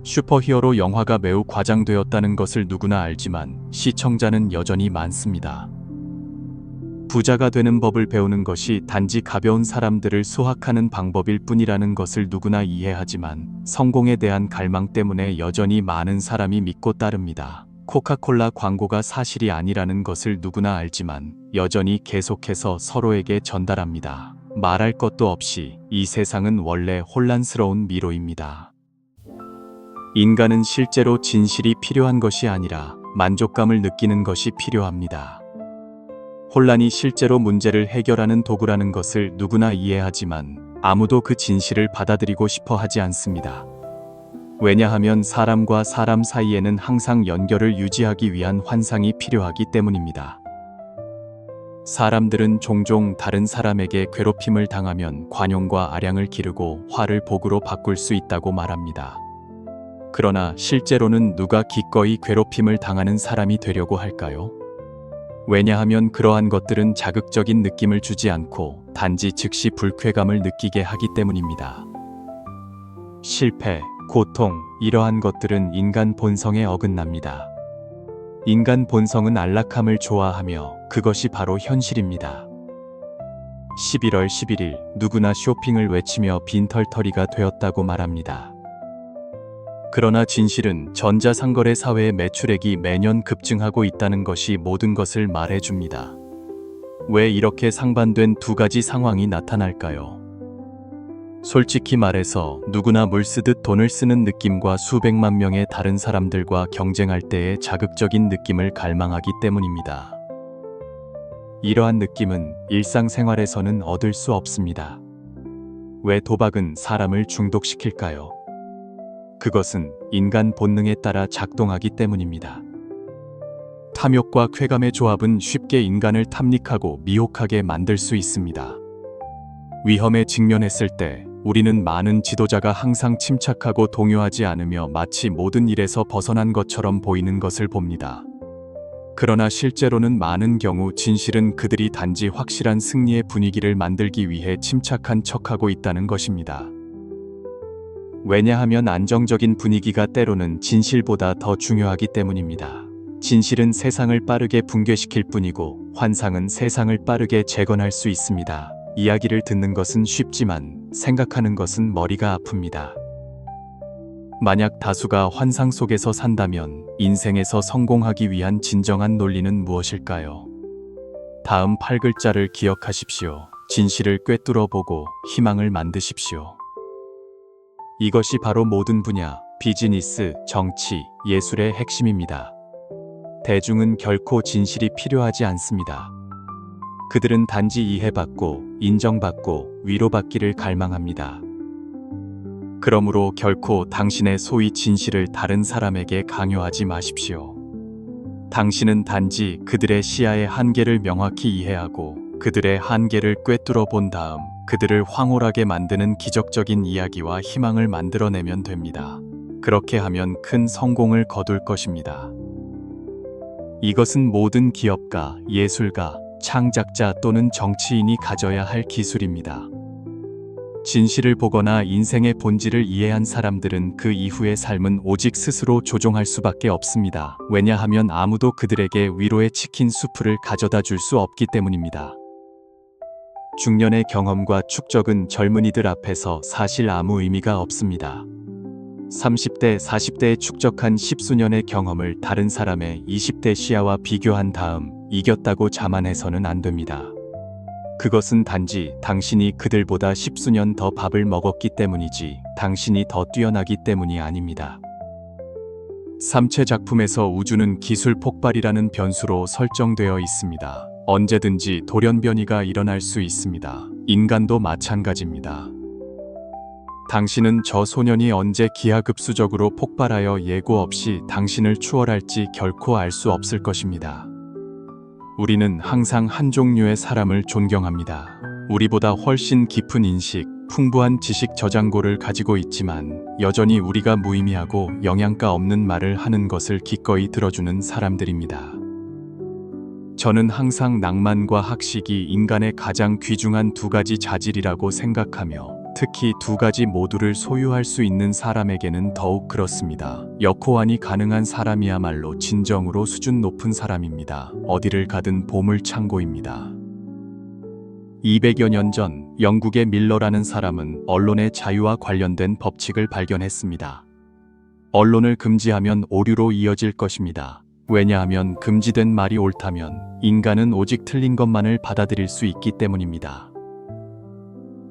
슈퍼히어로 영화가 매우 과장되었다는 것을 누구나 알지만 시청자는 여전히 많습니다. 부자가 되는 법을 배우는 것이 단지 가벼운 사람들을 수확하는 방법일 뿐이라는 것을 누구나 이해하지만 성공에 대한 갈망 때문에 여전히 많은 사람이 믿고 따릅니다. 코카콜라 광고가 사실이 아니라는 것을 누구나 알지만 여전히 계속해서 서로에게 전달합니다. 말할 것도 없이 이 세상은 원래 혼란스러운 미로입니다. 인간은 실제로 진실이 필요한 것이 아니라 만족감을 느끼는 것이 필요합니다. 혼란이 실제로 문제를 해결하는 도구라는 것을 누구나 이해하지만 아무도 그 진실을 받아들이고 싶어 하지 않습니다. 왜냐하면 사람과 사람 사이에는 항상 연결을 유지하기 위한 환상이 필요하기 때문입니다. 사람들은 종종 다른 사람에게 괴롭힘을 당하면 관용과 아량을 기르고 화를 복으로 바꿀 수 있다고 말합니다. 그러나 실제로는 누가 기꺼이 괴롭힘을 당하는 사람이 되려고 할까요? 왜냐하면 그러한 것들은 자극적인 느낌을 주지 않고 단지 즉시 불쾌감을 느끼게 하기 때문입니다. 실패, 고통, 이러한 것들은 인간 본성에 어긋납니다. 인간 본성은 안락함을 좋아하며 그것이 바로 현실입니다. 11월 11일 누구나 쇼핑을 외치며 빈털터리가 되었다고 말합니다. 그러나 진실은 전자상거래 사회의 매출액이 매년 급증하고 있다는 것이 모든 것을 말해줍니다. 왜 이렇게 상반된 두 가지 상황이 나타날까요? 솔직히 말해서 누구나 물 쓰듯 돈을 쓰는 느낌과 수백만 명의 다른 사람들과 경쟁할 때의 자극적인 느낌을 갈망하기 때문입니다. 이러한 느낌은 일상생활에서는 얻을 수 없습니다. 왜 도박은 사람을 중독시킬까요? 그것은 인간 본능에 따라 작동하기 때문입니다. 탐욕과 쾌감의 조합은 쉽게 인간을 탐닉하고 미혹하게 만들 수 있습니다. 위험에 직면했을 때 우리는 많은 지도자가 항상 침착하고 동요하지 않으며 마치 모든 일에서 벗어난 것처럼 보이는 것을 봅니다. 그러나 실제로는 많은 경우 진실은 그들이 단지 확실한 승리의 분위기를 만들기 위해 침착한 척하고 있다는 것입니다. 왜냐하면 안정적인 분위기가 때로는 진실보다 더 중요하기 때문입니다. 진실은 세상을 빠르게 붕괴시킬 뿐이고 환상은 세상을 빠르게 재건할 수 있습니다. 이야기를 듣는 것은 쉽지만 생각하는 것은 머리가 아픕니다. 만약 다수가 환상 속에서 산다면 인생에서 성공하기 위한 진정한 논리는 무엇일까요? 다음 8글자를 기억하십시오. 진실을 꿰뚫어 보고 희망을 만드십시오. 이것이 바로 모든 분야, 비즈니스, 정치, 예술의 핵심입니다. 대중은 결코 진실이 필요하지 않습니다. 그들은 단지 이해받고, 인정받고, 위로받기를 갈망합니다. 그러므로 결코 당신의 소위 진실을 다른 사람에게 강요하지 마십시오. 당신은 단지 그들의 시야의 한계를 명확히 이해하고 그들의 한계를 꿰뚫어 본 다음 그들을 황홀하게 만드는 기적적인 이야기와 희망을 만들어내면 됩니다. 그렇게 하면 큰 성공을 거둘 것입니다. 이것은 모든 기업가, 예술가, 창작자 또는 정치인이 가져야 할 기술입니다. 진실을 보거나 인생의 본질을 이해한 사람들은 그 이후의 삶은 오직 스스로 조종할 수밖에 없습니다. 왜냐하면 아무도 그들에게 위로의 치킨 수프를 가져다 줄 수 없기 때문입니다. 중년의 경험과 축적은 젊은이들 앞에서 사실 아무 의미가 없습니다. 30대, 40대에 축적한 10수년의 경험을 다른 사람의 20대 시야와 비교한 다음 이겼다고 자만해서는 안 됩니다. 그것은 단지 당신이 그들보다 십수년 더 밥을 먹었기 때문이지 당신이 더 뛰어나기 때문이 아닙니다. 삼체 작품에서 우주는 기술 폭발이라는 변수로 설정되어 있습니다. 언제든지 돌연변이가 일어날 수 있습니다. 인간도 마찬가지입니다. 당신은 저 소년이 언제 기하급수적으로 폭발하여 예고 없이 당신을 추월할지 결코 알 수 없을 것입니다. 우리는 항상 한 종류의 사람을 존경합니다. 우리보다 훨씬 깊은 인식, 풍부한 지식 저장고를 가지고 있지만 여전히 우리가 무의미하고 영양가 없는 말을 하는 것을 기꺼이 들어주는 사람들입니다. 저는 항상 낭만과 학식이 인간의 가장 귀중한 두 가지 자질이라고 생각하며 특히 두 가지 모두를 소유할 수 있는 사람에게는 더욱 그렇습니다. 역호환이 가능한 사람이야말로 진정으로 수준 높은 사람입니다. 어디를 가든 보물창고입니다. 200여 년 전 영국의 밀러라는 사람은 언론의 자유와 관련된 법칙을 발견했습니다. 언론을 금지하면 오류로 이어질 것입니다. 왜냐하면 금지된 말이 옳다면 인간은 오직 틀린 것만을 받아들일 수 있기 때문입니다.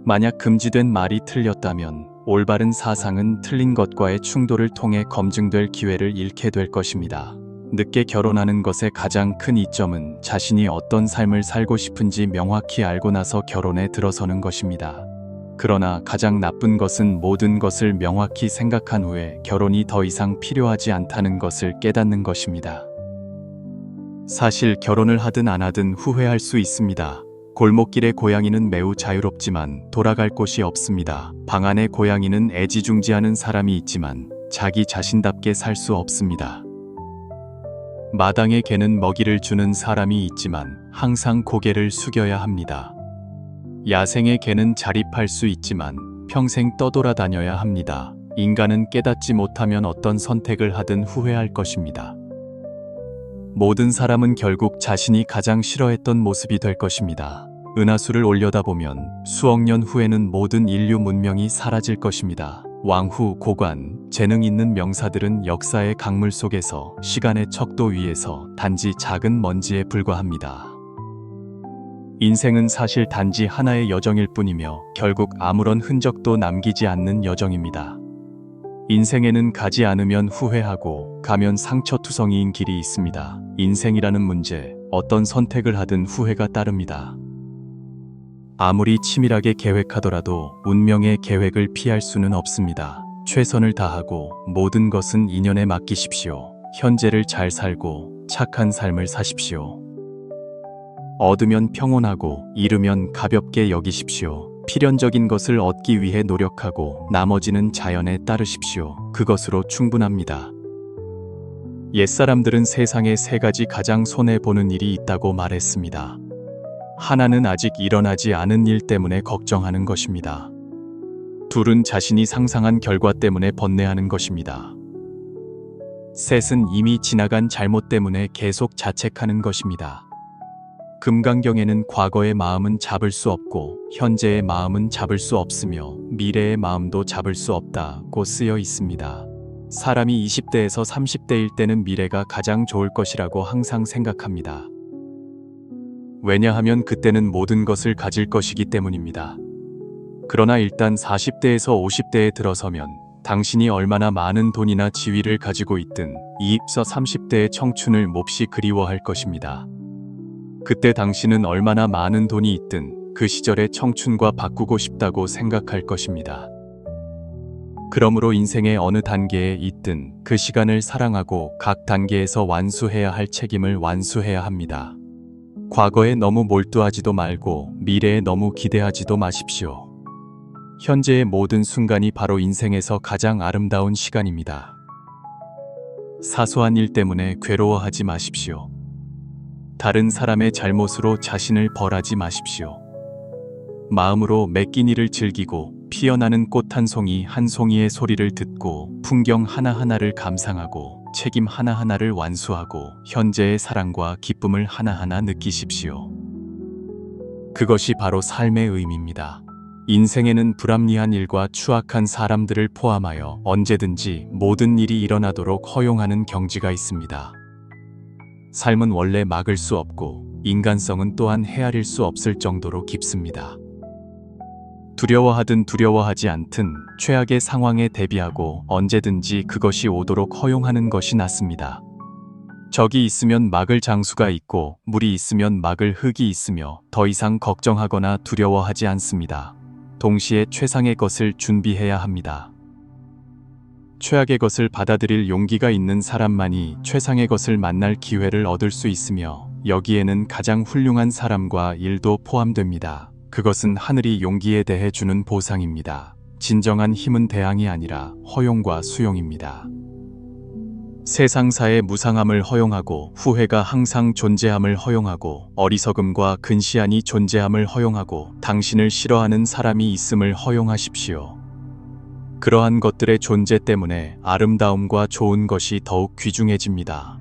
만약 금지된 말이 틀렸다면 올바른 사상은 틀린 것과의 충돌을 통해 검증될 기회를 잃게 될 것입니다. 늦게 결혼하는 것의 가장 큰 이점은 자신이 어떤 삶을 살고 싶은지 명확히 알고 나서 결혼에 들어서는 것입니다. 그러나 가장 나쁜 것은 모든 것을 명확히 생각한 후에 결혼이 더 이상 필요하지 않다는 것을 깨닫는 것입니다. 사실 결혼을 하든 안 하든 후회할 수 있습니다. 골목길의 고양이는 매우 자유롭지만 돌아갈 곳이 없습니다. 방 안의 고양이는 애지중지하는 사람이 있지만 자기 자신답게 살 수 없습니다. 마당의 개는 먹이를 주는 사람이 있지만 항상 고개를 숙여야 합니다. 야생의 개는 자립할 수 있지만 평생 떠돌아다녀야 합니다. 인간은 깨닫지 못하면 어떤 선택을 하든 후회할 것입니다. 모든 사람은 결국 자신이 가장 싫어했던 모습이 될 것입니다. 은하수를 올려다보면 수억 년 후에는 모든 인류 문명이 사라질 것입니다. 왕후, 고관, 재능 있는 명사들은 역사의 강물 속에서 시간의 척도 위에서 단지 작은 먼지에 불과합니다. 인생은 사실 단지 하나의 여정일 뿐이며 결국 아무런 흔적도 남기지 않는 여정입니다. 인생에는 가지 않으면 후회하고 가면 상처투성이인 길이 있습니다. 인생이라는 문제, 어떤 선택을 하든 후회가 따릅니다. 아무리 치밀하게 계획하더라도 운명의 계획을 피할 수는 없습니다. 최선을 다하고 모든 것은 인연에 맡기십시오. 현재를 잘 살고 착한 삶을 사십시오. 얻으면 평온하고 잃으면 가볍게 여기십시오. 필연적인 것을 얻기 위해 노력하고 나머지는 자연에 따르십시오. 그것으로 충분합니다. 옛사람들은 세상에 세 가지 가장 손해보는 일이 있다고 말했습니다. 하나는 아직 일어나지 않은 일 때문에 걱정하는 것입니다. 둘은 자신이 상상한 결과 때문에 번뇌하는 것입니다. 셋은 이미 지나간 잘못 때문에 계속 자책하는 것입니다. 금강경에는 과거의 마음은 잡을 수 없고 현재의 마음은 잡을 수 없으며 미래의 마음도 잡을 수 없다고 쓰여 있습니다. 사람이 20대에서 30대일 때는 미래가 가장 좋을 것이라고 항상 생각합니다. 왜냐하면 그때는 모든 것을 가질 것이기 때문입니다. 그러나 일단 40대에서 50대에 들어서면 당신이 얼마나 많은 돈이나 지위를 가지고 있든 20서 30대의 청춘을 몹시 그리워할 것입니다. 그때 당신은 얼마나 많은 돈이 있든 그 시절의 청춘과 바꾸고 싶다고 생각할 것입니다. 그러므로 인생의 어느 단계에 있든 그 시간을 사랑하고 각 단계에서 완수해야 할 책임을 완수해야 합니다. 과거에 너무 몰두하지도 말고 미래에 너무 기대하지도 마십시오. 현재의 모든 순간이 바로 인생에서 가장 아름다운 시간입니다. 사소한 일 때문에 괴로워하지 마십시오. 다른 사람의 잘못으로 자신을 벌하지 마십시오. 마음으로 맡긴 일을 즐기고 피어나는 꽃 한 송이 한 송이의 소리를 듣고 풍경 하나하나를 감상하고 책임 하나하나를 완수하고 현재의 사랑과 기쁨을 하나하나 느끼십시오. 그것이 바로 삶의 의미입니다. 인생에는 불합리한 일과 추악한 사람들을 포함하여 언제든지 모든 일이 일어나도록 허용하는 경지가 있습니다. 삶은 원래 막을 수 없고 인간성은 또한 헤아릴 수 없을 정도로 깊습니다. 두려워하든 두려워하지 않든 최악의 상황에 대비하고 언제든지 그것이 오도록 허용하는 것이 낫습니다. 적이 있으면 막을 장수가 있고 물이 있으면 막을 흙이 있으며 더 이상 걱정하거나 두려워하지 않습니다. 동시에 최상의 것을 준비해야 합니다. 최악의 것을 받아들일 용기가 있는 사람만이 최상의 것을 만날 기회를 얻을 수 있으며 여기에는 가장 훌륭한 사람과 일도 포함됩니다. 그것은 하늘이 용기에 대해 주는 보상입니다. 진정한 힘은 대항이 아니라 허용과 수용입니다. 세상사의 무상함을 허용하고 후회가 항상 존재함을 허용하고 어리석음과 근시안이 존재함을 허용하고 당신을 싫어하는 사람이 있음을 허용하십시오. 그러한 것들의 존재 때문에 아름다움과 좋은 것이 더욱 귀중해집니다.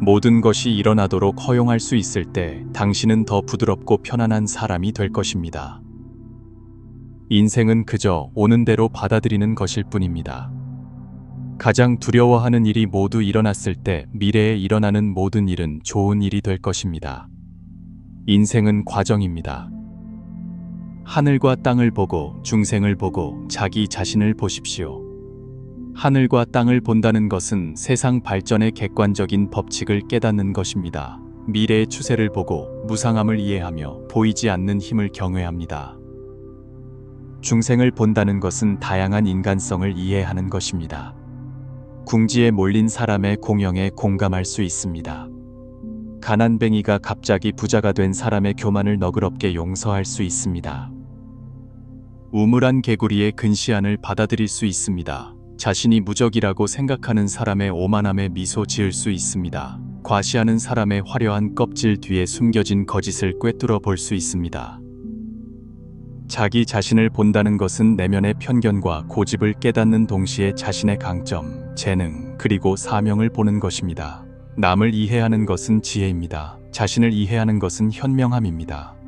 모든 것이 일어나도록 허용할 수 있을 때 당신은 더 부드럽고 편안한 사람이 될 것입니다. 인생은 그저 오는 대로 받아들이는 것일 뿐입니다. 가장 두려워하는 일이 모두 일어났을 때 미래에 일어나는 모든 일은 좋은 일이 될 것입니다. 인생은 과정입니다. 하늘과 땅을 보고 중생을 보고 자기 자신을 보십시오. 하늘과 땅을 본다는 것은 세상 발전의 객관적인 법칙을 깨닫는 것입니다. 미래의 추세를 보고 무상함을 이해하며 보이지 않는 힘을 경외합니다. 중생을 본다는 것은 다양한 인간성을 이해하는 것입니다. 궁지에 몰린 사람의 공형에 공감할 수 있습니다. 가난뱅이가 갑자기 부자가 된 사람의 교만을 너그럽게 용서할 수 있습니다. 우물한 개구리의 근시안을 받아들일 수 있습니다. 자신이 무적이라고 생각하는 사람의 오만함에 미소 지을 수 있습니다. 과시하는 사람의 화려한 껍질 뒤에 숨겨진 거짓을 꿰뚫어 볼 수 있습니다. 자기 자신을 본다는 것은 내면의 편견과 고집을 깨닫는 동시에 자신의 강점, 재능, 그리고 사명을 보는 것입니다. 남을 이해하는 것은 지혜입니다. 자신을 이해하는 것은 현명함입니다.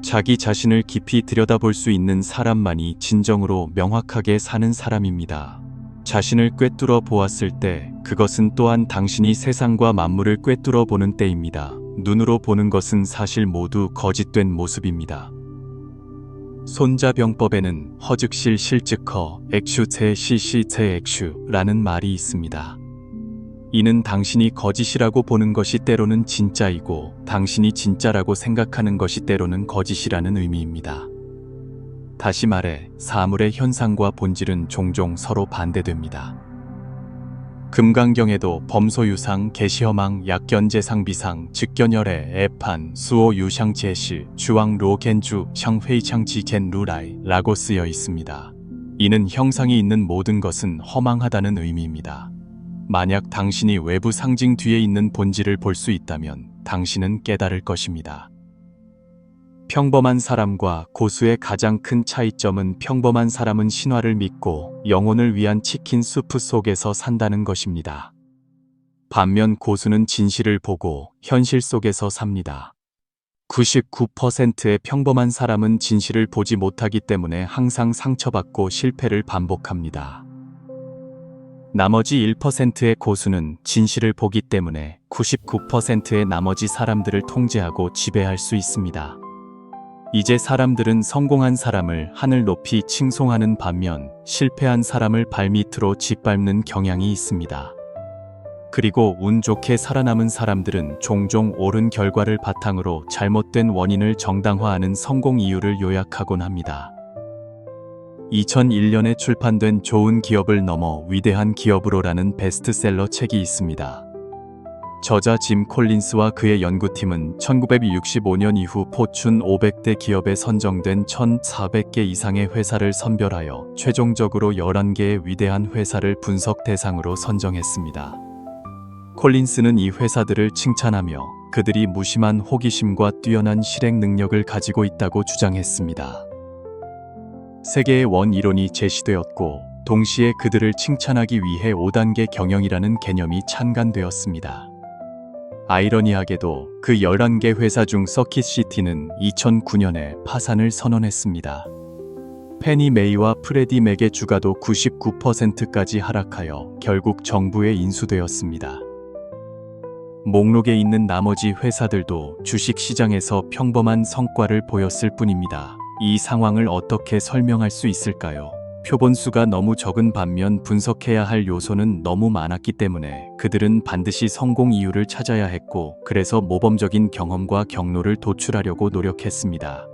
자기 자신을 깊이 들여다볼 수 있는 사람만이 진정으로 명확하게 사는 사람입니다. 자신을 꿰뚫어 보았을 때 그것은 또한 당신이 세상과 만물을 꿰뚫어 보는 때입니다. 눈으로 보는 것은 사실 모두 거짓된 모습입니다. 손자병법에는 허즉실 실즉허 액슈 시시체 액슈라는 말이 있습니다. 이는 당신이 거짓이라고 보는 것이 때로는 진짜이고 당신이 진짜라고 생각하는 것이 때로는 거짓이라는 의미입니다. 다시 말해 사물의 현상과 본질은 종종 서로 반대됩니다. 금강경에도 범소유상, 계시허망, 약견재상비상, 즉견열애, 애판, 수오유샹제시, 주왕로겐주, 샹회이창지겐 루라이 라고 쓰여 있습니다. 이는 형상이 있는 모든 것은 허망하다는 의미입니다. 만약 당신이 외부 상징 뒤에 있는 본질을 볼 수 있다면 당신은 깨달을 것입니다. 평범한 사람과 고수의 가장 큰 차이점은 평범한 사람은 신화를 믿고 영혼을 위한 치킨 수프 속에서 산다는 것입니다. 반면 고수는 진실을 보고 현실 속에서 삽니다. 99%의 평범한 사람은 진실을 보지 못하기 때문에 항상 상처받고 실패를 반복합니다. 나머지 1%의 고수는 진실을 보기 때문에 99%의 나머지 사람들을 통제하고 지배할 수 있습니다. 이제 사람들은 성공한 사람을 하늘 높이 칭송하는 반면 실패한 사람을 발밑으로 짓밟는 경향이 있습니다. 그리고 운 좋게 살아남은 사람들은 종종 옳은 결과를 바탕으로 잘못된 원인을 정당화하는 성공 이유를 요약하곤 합니다. 2001년에 출판된 좋은 기업을 넘어 위대한 기업으로라는 베스트셀러 책이 있습니다. 저자 짐 콜린스와 그의 연구팀은 1965년 이후 포춘 500대 기업에 선정된 1,400개 이상의 회사를 선별하여 최종적으로 11개의 위대한 회사를 분석 대상으로 선정했습니다. 콜린스는 이 회사들을 칭찬하며 그들이 무심한 호기심과 뛰어난 실행 능력을 가지고 있다고 주장했습니다. 세계의 원 이론이 제시되었고 동시에 그들을 칭찬하기 위해 5단계 경영이라는 개념이 찬간되었습니다. 아이러니하게도 그 11개 회사 중 서킷시티는 2009년에 파산을 선언했습니다. 페니 메이와 프레디 맥의 주가도 99%까지 하락하여 결국 정부에 인수되었습니다. 목록에 있는 나머지 회사들도 주식 시장에서 평범한 성과를 보였을 뿐입니다. 이 상황을 어떻게 설명할 수 있을까요? 표본수가 너무 적은 반면 분석해야 할 요소는 너무 많았기 때문에 그들은 반드시 성공 이유를 찾아야 했고, 그래서 모범적인 경험과 경로를 도출하려고 노력했습니다.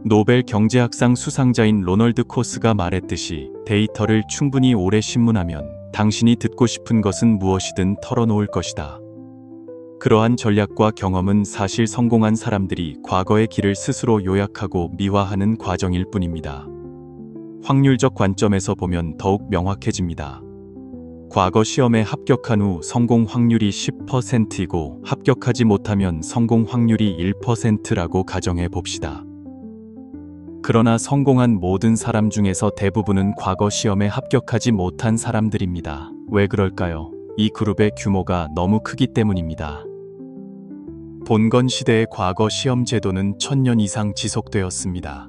노벨 경제학상 수상자인 로널드 코스가 말했듯이 데이터를 충분히 오래 신문하면 당신이 듣고 싶은 것은 무엇이든 털어놓을 것이다. 그러한 전략과 경험은 사실 성공한 사람들이 과거의 길을 스스로 요약하고 미화하는 과정일 뿐입니다. 확률적 관점에서 보면 더욱 명확해집니다. 과거 시험에 합격한 후 성공 확률이 10%이고 합격하지 못하면 성공 확률이 1%라고 가정해 봅시다. 그러나 성공한 모든 사람 중에서 대부분은 과거 시험에 합격하지 못한 사람들입니다. 왜 그럴까요? 이 그룹의 규모가 너무 크기 때문입니다. 본건 시대의 과거 시험 제도는 1000년 이상 지속되었습니다.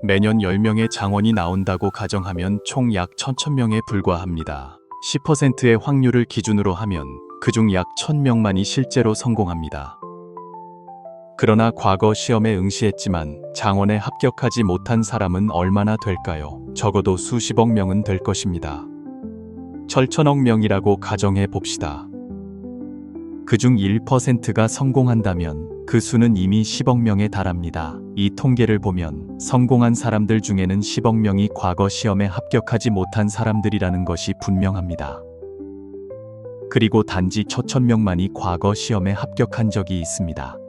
매년 10명의 장원이 나온다고 가정하면 총 약 1000명에 불과합니다. 10%의 확률을 기준으로 하면 그중 약 1000명만이 실제로 성공합니다. 그러나 과거 시험에 응시했지만 장원에 합격하지 못한 사람은 얼마나 될까요? 적어도 수십억 명은 될 것입니다. 철천억 명이라고 가정해 봅시다. 그중 1%가 성공한다면 그 수는 이미 10억 명에 달합니다. 이 통계를 보면 성공한 사람들 중에는 10억 명이 과거 시험에 합격하지 못한 사람들이라는 것이 분명합니다. 그리고 단지 1000명만이 과거 시험에 합격한 적이 있습니다.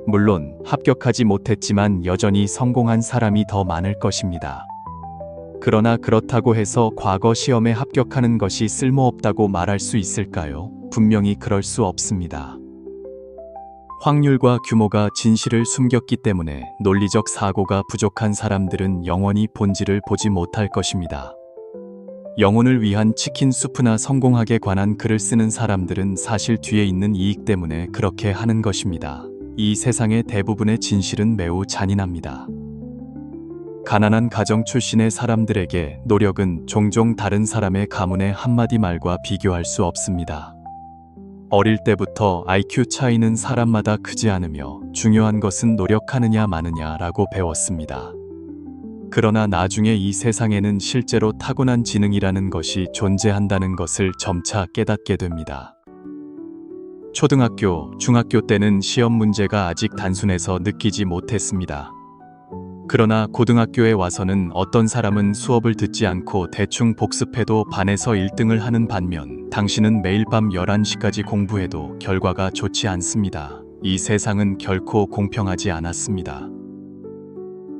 물론 합격하지 못했지만 여전히 성공한 사람이 더 많을 것입니다. 그러나 그렇다고 해서 과거 시험에 합격하는 것이 쓸모없다고 말할 수 있을까요? 분명히 그럴 수 없습니다. 확률과 규모가 진실을 숨겼기 때문에 논리적 사고가 부족한 사람들은 영원히 본질을 보지 못할 것입니다. 영혼을 위한 치킨 수프나 성공학에 관한 글을 쓰는 사람들은 사실 뒤에 있는 이익 때문에 그렇게 하는 것입니다. 이 세상의 대부분의 진실은 매우 잔인합니다. 가난한 가정 출신의 사람들에게 노력은 종종 다른 사람의 가문의 한마디 말과 비교할 수 없습니다. 어릴 때부터 IQ 차이는 사람마다 크지 않으며 중요한 것은 노력하느냐 마느냐라고 배웠습니다. 그러나 나중에 이 세상에는 실제로 타고난 지능이라는 것이 존재한다는 것을 점차 깨닫게 됩니다. 초등학교, 중학교 때는 시험 문제가 아직 단순해서 느끼지 못했습니다. 그러나 고등학교에 와서는 어떤 사람은 수업을 듣지 않고 대충 복습해도 반에서 1등을 하는 반면 당신은 매일 밤 11시까지 공부해도 결과가 좋지 않습니다. 이 세상은 결코 공평하지 않았습니다.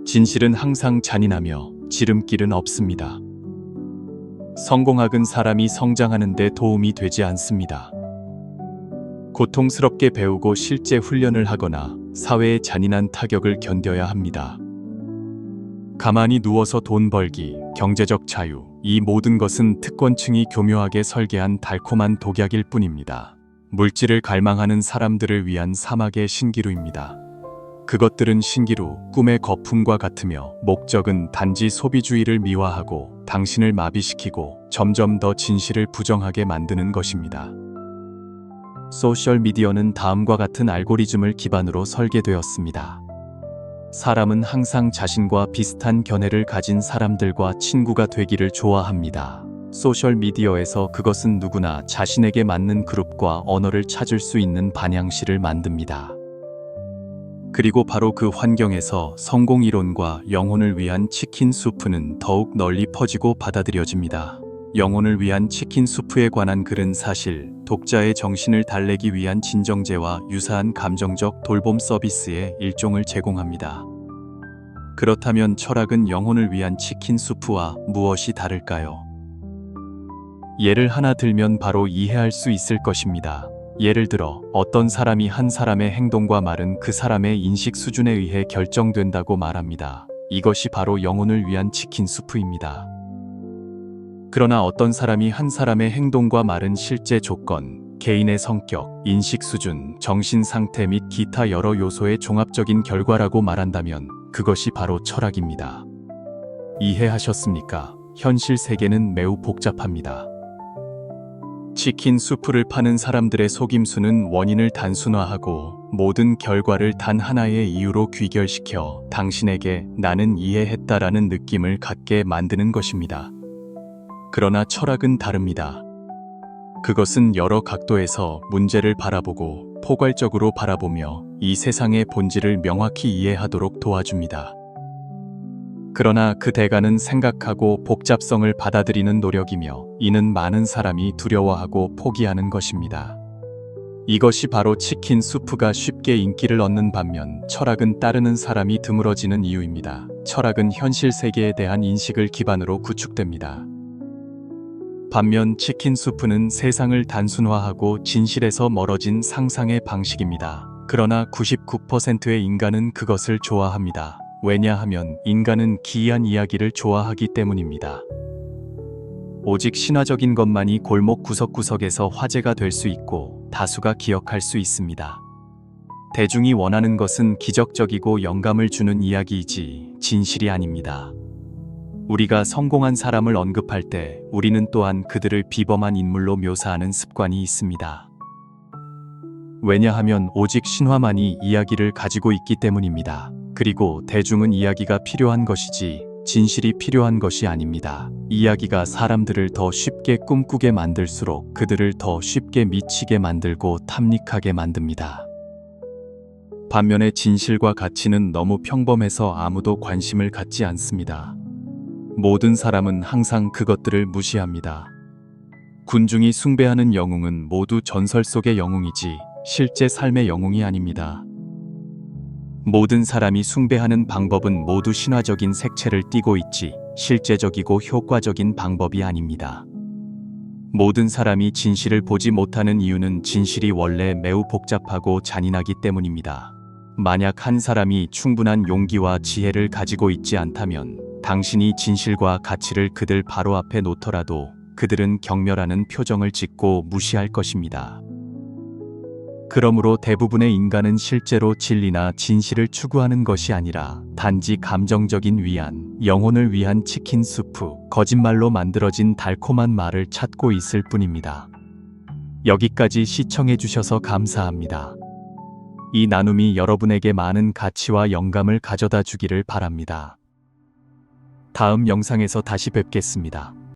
진실은 항상 잔인하며 지름길은 없습니다. 성공학은 사람이 성장하는 데 도움이 되지 않습니다. 고통스럽게 배우고 실제 훈련을 하거나 사회의 잔인한 타격을 견뎌야 합니다. 가만히 누워서 돈 벌기, 경제적 자유, 이 모든 것은 특권층이 교묘하게 설계한 달콤한 독약일 뿐입니다. 물질을 갈망하는 사람들을 위한 사막의 신기루입니다. 그것들은 신기루, 꿈의 거품과 같으며 목적은 단지 소비주의를 미화하고 당신을 마비시키고 점점 더 진실을 부정하게 만드는 것입니다. 소셜미디어는 다음과 같은 알고리즘을 기반으로 설계되었습니다. 사람은 항상 자신과 비슷한 견해를 가진 사람들과 친구가 되기를 좋아합니다. 소셜미디어에서 그것은 누구나 자신에게 맞는 그룹과 언어를 찾을 수 있는 반향시를 만듭니다. 그리고 바로 그 환경에서 성공 이론과 영혼을 위한 치킨 수프는 더욱 널리 퍼지고 받아들여집니다. 영혼을 위한 치킨 수프에 관한 글은 사실 독자의 정신을 달래기 위한 진정제와 유사한 감정적 돌봄 서비스의 일종을 제공합니다. 그렇다면 철학은 영혼을 위한 치킨 수프와 무엇이 다를까요? 예를 하나 들면 바로 이해할 수 있을 것입니다. 예를 들어 어떤 사람이 한 사람의 행동과 말은 그 사람의 인식 수준에 의해 결정된다고 말합니다. 이것이 바로 영혼을 위한 치킨 수프입니다. 그러나 어떤 사람이 한 사람의 행동과 말은 실제 조건, 개인의 성격, 인식 수준, 정신 상태 및 기타 여러 요소의 종합적인 결과라고 말한다면 그것이 바로 철학입니다. 이해하셨습니까? 현실 세계는 매우 복잡합니다. 치킨 수프를 파는 사람들의 속임수는 원인을 단순화하고 모든 결과를 단 하나의 이유로 귀결시켜 당신에게 나는 이해했다라는 느낌을 갖게 만드는 것입니다. 그러나 철학은 다릅니다. 그것은 여러 각도에서 문제를 바라보고 포괄적으로 바라보며 이 세상의 본질을 명확히 이해하도록 도와줍니다. 그러나 그 대가는 생각하고 복잡성을 받아들이는 노력이며 이는 많은 사람이 두려워하고 포기하는 것입니다. 이것이 바로 치킨 수프가 쉽게 인기를 얻는 반면 철학은 따르는 사람이 드물어지는 이유입니다. 철학은 현실 세계에 대한 인식을 기반으로 구축됩니다. 반면 치킨 수프는 세상을 단순화하고 진실에서 멀어진 상상의 방식입니다. 그러나 99%의 인간은 그것을 좋아합니다. 왜냐하면 인간은 기이한 이야기를 좋아하기 때문입니다. 오직 신화적인 것만이 골목 구석구석에서 화제가 될 수 있고 다수가 기억할 수 있습니다. 대중이 원하는 것은 기적적이고 영감을 주는 이야기이지 진실이 아닙니다. 우리가 성공한 사람을 언급할 때 우리는 또한 그들을 비범한 인물로 묘사하는 습관이 있습니다. 왜냐하면 오직 신화만이 이야기를 가지고 있기 때문입니다. 그리고 대중은 이야기가 필요한 것이지 진실이 필요한 것이 아닙니다. 이야기가 사람들을 더 쉽게 꿈꾸게 만들수록 그들을 더 쉽게 미치게 만들고 탐닉하게 만듭니다. 반면에 진실과 가치는 너무 평범해서 아무도 관심을 갖지 않습니다. 모든 사람은 항상 그것들을 무시합니다. 군중이 숭배하는 영웅은 모두 전설 속의 영웅이지 실제 삶의 영웅이 아닙니다. 모든 사람이 숭배하는 방법은 모두 신화적인 색채를 띠고 있지 실제적이고 효과적인 방법이 아닙니다. 모든 사람이 진실을 보지 못하는 이유는 진실이 원래 매우 복잡하고 잔인하기 때문입니다. 만약 한 사람이 충분한 용기와 지혜를 가지고 있지 않다면 당신이 진실과 가치를 그들 바로 앞에 놓더라도 그들은 경멸하는 표정을 짓고 무시할 것입니다. 그러므로 대부분의 인간은 실제로 진리나 진실을 추구하는 것이 아니라 단지 감정적인 위안, 영혼을 위한 치킨 수프, 거짓말로 만들어진 달콤한 말을 찾고 있을 뿐입니다. 여기까지 시청해 주셔서 감사합니다. 이 나눔이 여러분에게 많은 가치와 영감을 가져다 주기를 바랍니다. 다음 영상에서 다시 뵙겠습니다.